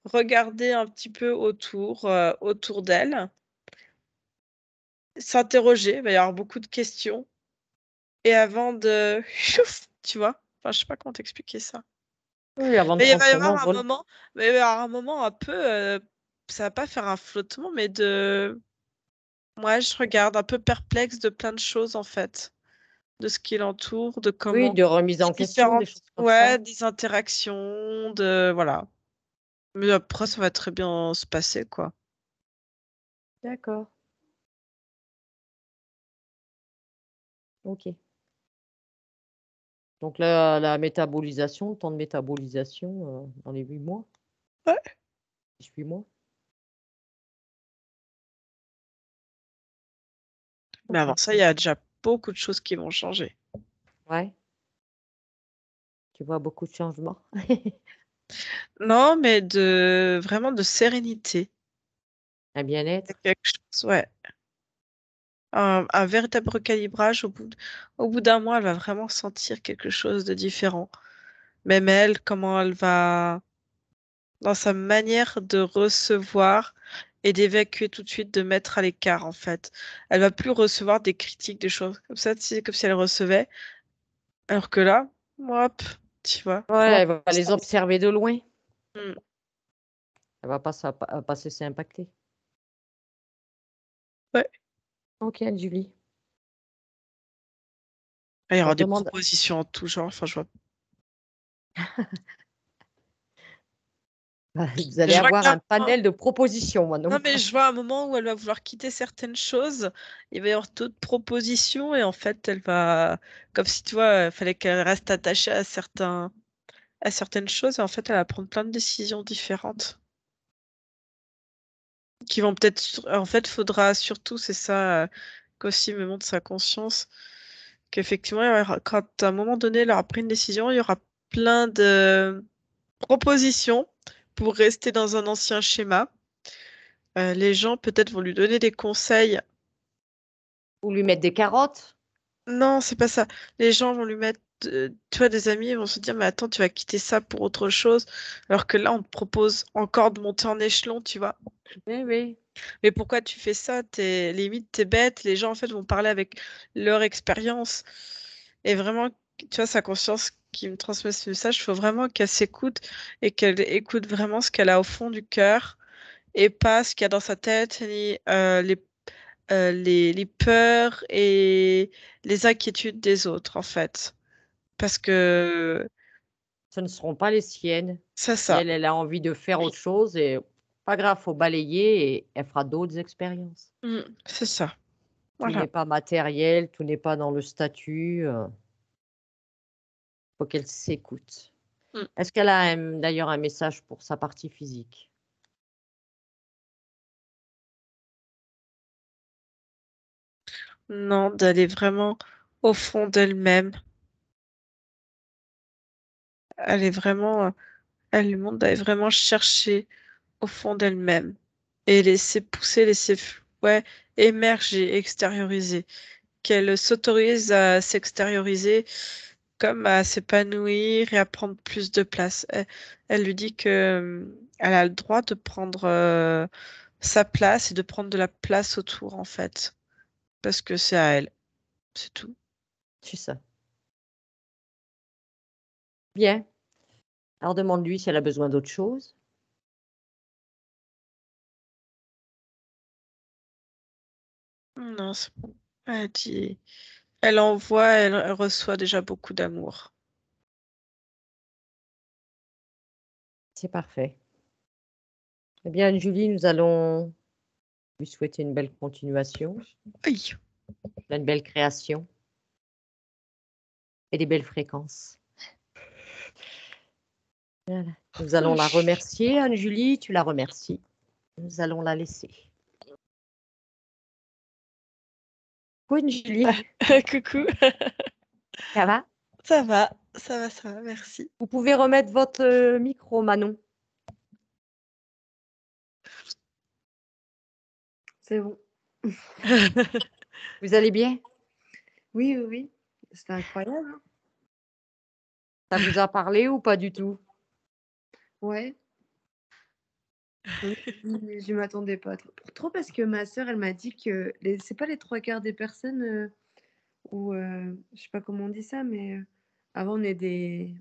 regarder un petit peu autour d'elle, s'interroger, il va y avoir beaucoup de questions, et avant de chouf, tu vois, enfin, je sais pas comment t'expliquer ça. Oui, avant de Mais il prendre va y son avoir un envol. moment, mais il va y avoir un moment un peu, ça va pas faire un flottement, mais moi, je regarde un peu perplexe de plein de choses en fait, de ce qui l'entoure, de Oui, comment de remise en les question, des différentes, choses comme ouais, ça. des interactions, voilà. Mais après, ça va très bien se passer, quoi. D'accord. Ok. Donc la métabolisation, le temps de métabolisation dans les 8 mois, Ouais. 8 mois. Mais avant Ok. ça, il y a déjà beaucoup de choses qui vont changer. Ouais. Tu vois beaucoup de changements. Non, mais vraiment de sérénité. Un Il y a bien-être. quelque chose, ouais. Un véritable recalibrage. Au bout d'un mois, elle va vraiment sentir quelque chose de différent. Même elle, comment elle va, dans sa manière de recevoir et d'évacuer tout de suite, de mettre à l'écart, en fait. Elle va plus recevoir des critiques, des choses comme ça, tu sais, comme si elle recevait. Alors que là, hop, tu vois, Ouais, vraiment. elle va les observer de loin. Mm. Elle va pas se laisser impacter. Ouais. Ok, Julie. Il y On aura des demande. propositions en tout genre. Enfin, Vous allez je vois avoir qu'un un panel de propositions Non, maintenant. mais je vois un moment où elle va vouloir quitter certaines choses. Il va y avoir d'autres propositions et en fait, elle va, comme si tu vois, il fallait qu'elle reste attachée à certaines choses et en fait, elle va prendre plein de décisions différentes qui vont peut-être, en fait, faudra surtout, c'est ça, qu'aussi me montre sa conscience, qu'effectivement, quand à un moment donné, elle aura pris une décision, il y aura plein de propositions pour rester dans un ancien schéma. Les gens peut-être vont lui donner des conseils. Ou lui mettre des carottes. Non, c'est pas ça. Les gens vont lui mettre, tu vois, des amis vont se dire, mais attends, tu vas quitter ça pour autre chose, alors que là, on te propose encore de monter en échelon, tu vois. Oui, oui. Mais pourquoi tu fais ça? Limite, t'es bête. Les gens, en fait, vont parler avec leur expérience. Et vraiment, tu vois, sa conscience qui me transmet ce message, il faut vraiment qu'elle s'écoute et qu'elle écoute vraiment ce qu'elle a au fond du cœur et pas ce qu'il y a dans sa tête, ni les peurs et les inquiétudes des autres, en fait. Parce que Ce ne seront pas les siennes. c'est Si ça. elle a envie de faire autre chose, et pas grave, faut balayer et elle fera d'autres expériences. C'est ça. Tout Voilà. n'est pas matériel, tout n'est pas dans le statut. Faut qu'elle s'écoute. Mm. Est-ce qu'elle a d'ailleurs un message pour sa partie physique? Non, d'aller vraiment au fond d'elle-même. Elle est vraiment, elle lui montre d'aller vraiment chercher au fond d'elle-même et laisser pousser, ouais, émerger, extérioriser. Qu'elle s'autorise à s'extérioriser comme à s'épanouir et à prendre plus de place. Elle lui dit que elle a le droit de prendre sa place et de prendre de la place autour, en fait. Parce que c'est à elle. C'est tout. C'est ça. Bien. Alors demande-lui si elle a besoin d'autre chose. Non, c'est bon. Elle dit... Elle envoie, elle reçoit déjà beaucoup d'amour. C'est parfait. Eh bien, Julie, nous allons lui souhaiter une belle continuation, Oui. plein de belles créations et des belles fréquences. Voilà. Nous allons la remercier, Anne-Julie, tu la remercies. Nous allons la laisser. Coucou, Anne-Julie, Coucou. ça va? Ça va, ça va, ça va, merci. Vous pouvez remettre votre micro, Manon. C'est bon. Vous allez bien? Oui, oui, oui. C'était incroyable, hein. Ça vous a parlé ou pas du tout? Ouais. Oui, je m'attendais pas trop parce que ma sœur, elle m'a dit que c'est pas les 3/4 des personnes où, je sais pas comment on dit ça, mais avant on est des.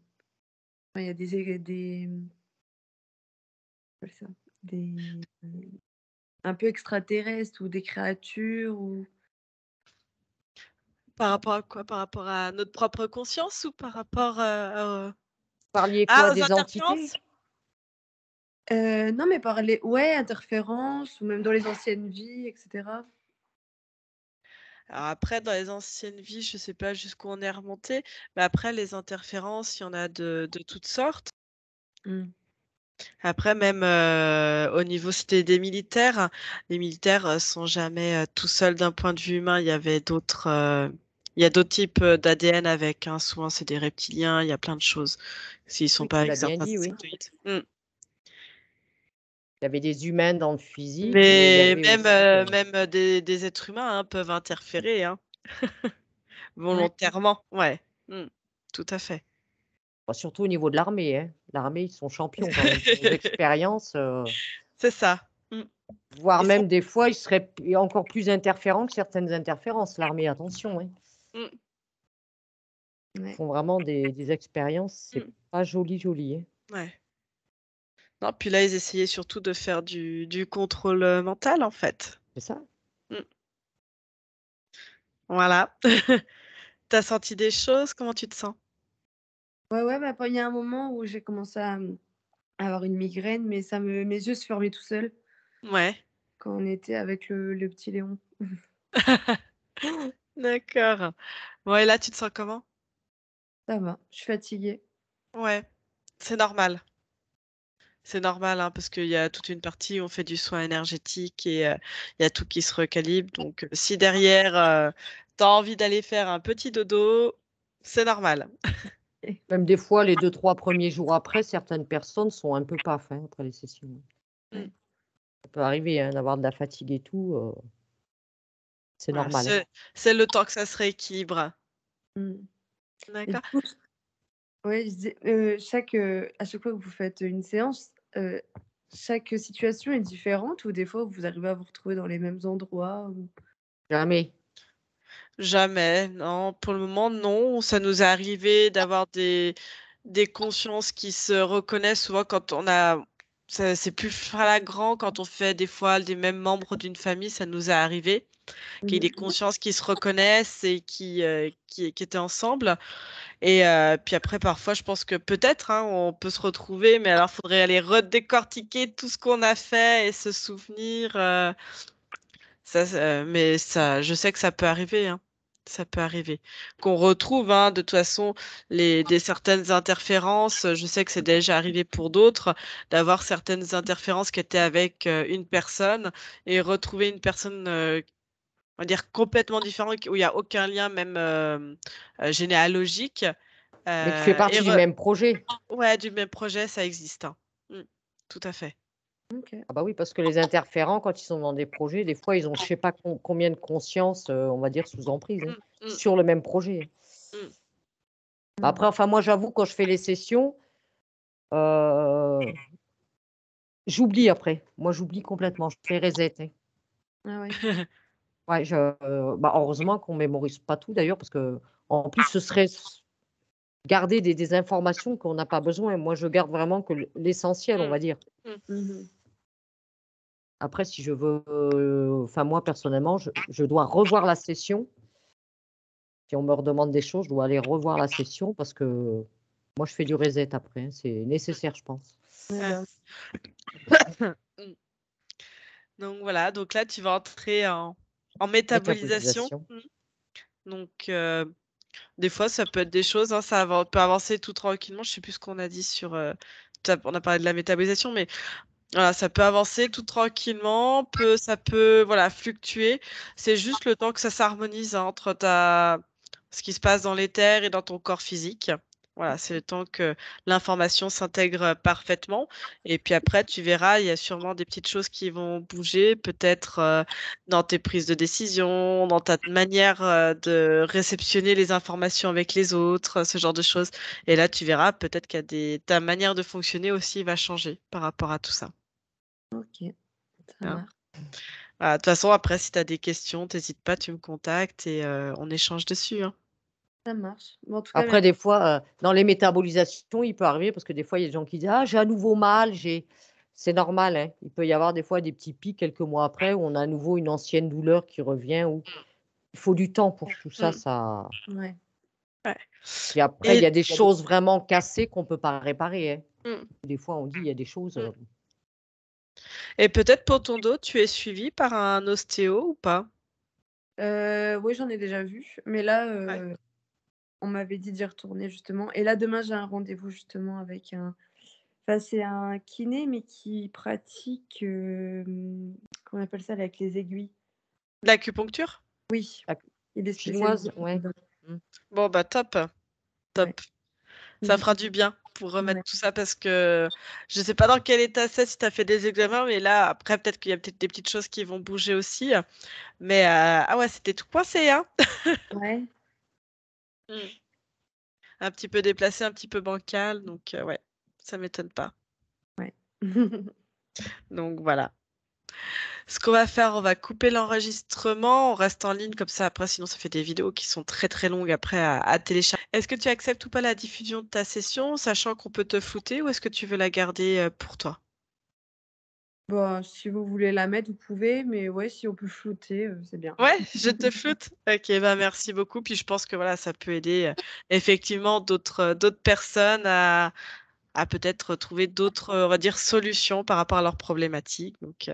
Enfin, il y a des. Comment on appelle ça, des. Un peu extraterrestres ou des créatures ou. Par rapport à quoi? Par rapport à notre propre conscience ou par rapport Vous parliez ah, quoi, aux des entités? interférences? Non, mais parler, ouais, interférences ou même dans les anciennes vies, etc. Alors après, dans les anciennes vies, je sais pas jusqu'où on est remonté, mais après les interférences, il y en a de toutes sortes. Mm. Après même, au niveau c'était des militaires. Les militaires, sont jamais, tout seuls d'un point de vue humain. Il y a d'autres types, d'ADN avec, hein. Souvent c'est des reptiliens, il y a plein de choses, s'ils sont Oui, pas tu avec l'as bien certains dit, oui. insectoïdes. Mmh. Il y avait des humains dans le physique, mais il y Mais avait même, aussi, même, des êtres humains, hein, peuvent interférer, hein, Ouais. volontairement. Ouais. Mmh. Tout à fait. bah, surtout au niveau de l'armée, hein. L'armée, ils sont champions quand même pour les expériences, C'est ça. Mmh. voire Et ça même des fois, ils seraient encore plus interférents que certaines interférences, l'armée, attention, hein. mmh, Ils Ouais. font vraiment des expériences, c'est mmh, pas joli, joli, hein. ouais. Non, puis là, ils essayaient surtout de faire du contrôle, mental, en fait. C'est ça? Mmh. Voilà. Tu as senti des choses? Comment tu te sens? Ouais, ouais, bah, il y a un moment où j'ai commencé à avoir une migraine, mais mes yeux se fermaient tout seuls Ouais. quand on était avec le petit Léon. D'accord. Ouais, là, tu te sens comment? Ça va, je suis fatiguée. Ouais, c'est normal. C'est normal, hein, parce qu'il y a toute une partie où on fait du soin énergétique et il y a tout qui se recalibre. Donc, si derrière, tu as envie d'aller faire un petit dodo, c'est normal. Même des fois, les 2-3 premiers jours après, certaines personnes sont un peu paf, hein, après les sessions. Mmh. Ouais. Ça peut arriver, hein, d'avoir de la fatigue et tout, c'est Voilà, normal, hein. c'est le temps que ça se rééquilibre. Mmh. Et du D'accord? coup, ouais, je disais, à chaque fois que vous faites une séance, chaque situation est différente ou des fois vous arrivez à vous retrouver dans les mêmes endroits ou? Jamais. Jamais, non, pour le moment, non. Ça nous est arrivé d'avoir des consciences qui se reconnaissent souvent quand on a c'est plus flagrant quand on fait des fois des mêmes membres d'une famille, ça nous est arrivé, qu'il y ait des Mmh. consciences qui se reconnaissent et qui étaient ensemble et puis après parfois je pense que peut-être, hein, on peut se retrouver, mais alors faudrait aller redécortiquer tout ce qu'on a fait et se souvenir, mais ça je sais que ça peut arriver, hein. Ça peut arriver. Qu'on retrouve, hein, de toute façon des certaines interférences, je sais que c'est déjà arrivé pour d'autres, d'avoir certaines interférences qui étaient avec, une personne et retrouver une personne, on va dire complètement différente, où il y a aucun lien même, généalogique, Mais qui fait et partie du même projet. ouais, du même projet, ça existe, hein. Mmh. Tout à fait. OK. Ah bah oui, parce que les interférents, quand ils sont dans des projets, des fois, ils ont je sais pas combien de consciences, on va dire sous emprise, hein, Mmh, mmh, sur le même projet. mmh. Mmh. Après, enfin moi, j'avoue, quand je fais les sessions, heu, J'oublie après. Moi, j'oublie complètement. Je fais reset, hein. Ah ouais. Ouais, bah, heureusement qu'on mémorise pas tout d'ailleurs parce qu'en plus ce serait garder des informations qu'on n'a pas besoin. Moi, je garde vraiment que l'essentiel, on Mmh. va dire. Mmh. Mmh. Après, si je veux, enfin moi personnellement, je dois revoir la session. Si on me redemande des choses, je dois aller revoir la session parce que moi, je fais du reset après, hein. C'est nécessaire, je pense. Ouais, Ouais. bah, Mmh. Donc voilà, donc là, tu vas entrer en métabolisation. Métabolisation. Donc des fois, ça peut être des choses, hein, peut avancer tout tranquillement. Je sais plus ce qu'on a dit sur, on a parlé de la métabolisation, mais voilà, ça peut avancer tout tranquillement, ça peut, voilà, fluctuer. C'est juste le temps que ça s'harmonise, hein, entre ce qui se passe dans l'éther et dans ton corps physique. Voilà, c'est le temps que l'information s'intègre parfaitement. Et puis après, tu verras, il y a sûrement des petites choses qui vont bouger, peut-être dans tes prises de décision, dans ta manière de réceptionner les informations avec les autres, ce genre de choses. Et là, tu verras, peut-être ta manière de fonctionner aussi va changer par rapport à tout ça. OK, ça Hein. marche, Voilà, de toute façon, après, si tu as des questions, t'hésites pas, tu me contactes et on échange dessus, hein. ça marche. Bon, en tout cas, Après, merci. des fois, dans les métabolisations, il peut arriver parce que des fois, il y a des gens qui disent: «Ah, j'ai un nouveau mal, j'ai» c'est normal, hein. Il peut y avoir des fois des petits pics quelques mois après où on a à nouveau une ancienne douleur qui revient ou il faut du temps pour que tout ça, Mmh. ça Ouais. Ouais. puis après, il y Et a des choses vraiment cassées qu'on peut pas réparer, hein. mmh, Des fois, on dit: «Il y a des choses, mmh. Et peut-être pour ton dos, tu es suivi par un ostéo ou pas? Oui, j'en ai déjà vu, mais là, Ouais. on m'avait dit d'y retourner justement et là, demain, j'ai un rendez-vous justement avec enfin, c'est un kiné, mais qui pratique, comment on appelle ça là, avec les aiguilles? L'acupuncture? Oui, ac il est spécialisé chinoises», ouais. là-dedans. Mmh. Bon, bah, top, Ouais. top. Ça Mmh. fera du bien pour remettre Ouais. tout ça parce que je sais pas dans quel état c'est, si tu as fait des examens, mais là, après, peut-être qu'il y a peut-être des petites choses qui vont bouger aussi. Mais ah ouais, c'était tout coincé, hein? Ouais. Mmh. Un petit peu déplacé, un petit peu bancal, donc ouais, ça m'étonne pas. Ouais. Donc voilà. Ce qu'on va faire, on va couper l'enregistrement, on reste en ligne comme ça après, sinon ça fait des vidéos qui sont très très longues après à télécharger. Est-ce que tu acceptes ou pas la diffusion de ta session, sachant qu'on peut te flouter, ou est-ce que tu veux la garder pour toi? Bah, si vous voulez la mettre, vous pouvez, mais ouais, si on peut flouter, c'est bien. Ouais, je te floute? OK, bah, merci beaucoup. Puis je pense que voilà, ça peut aider, effectivement d'autres personnes à peut-être trouver d'autres, on va dire, solutions par rapport à leurs problématiques. Donc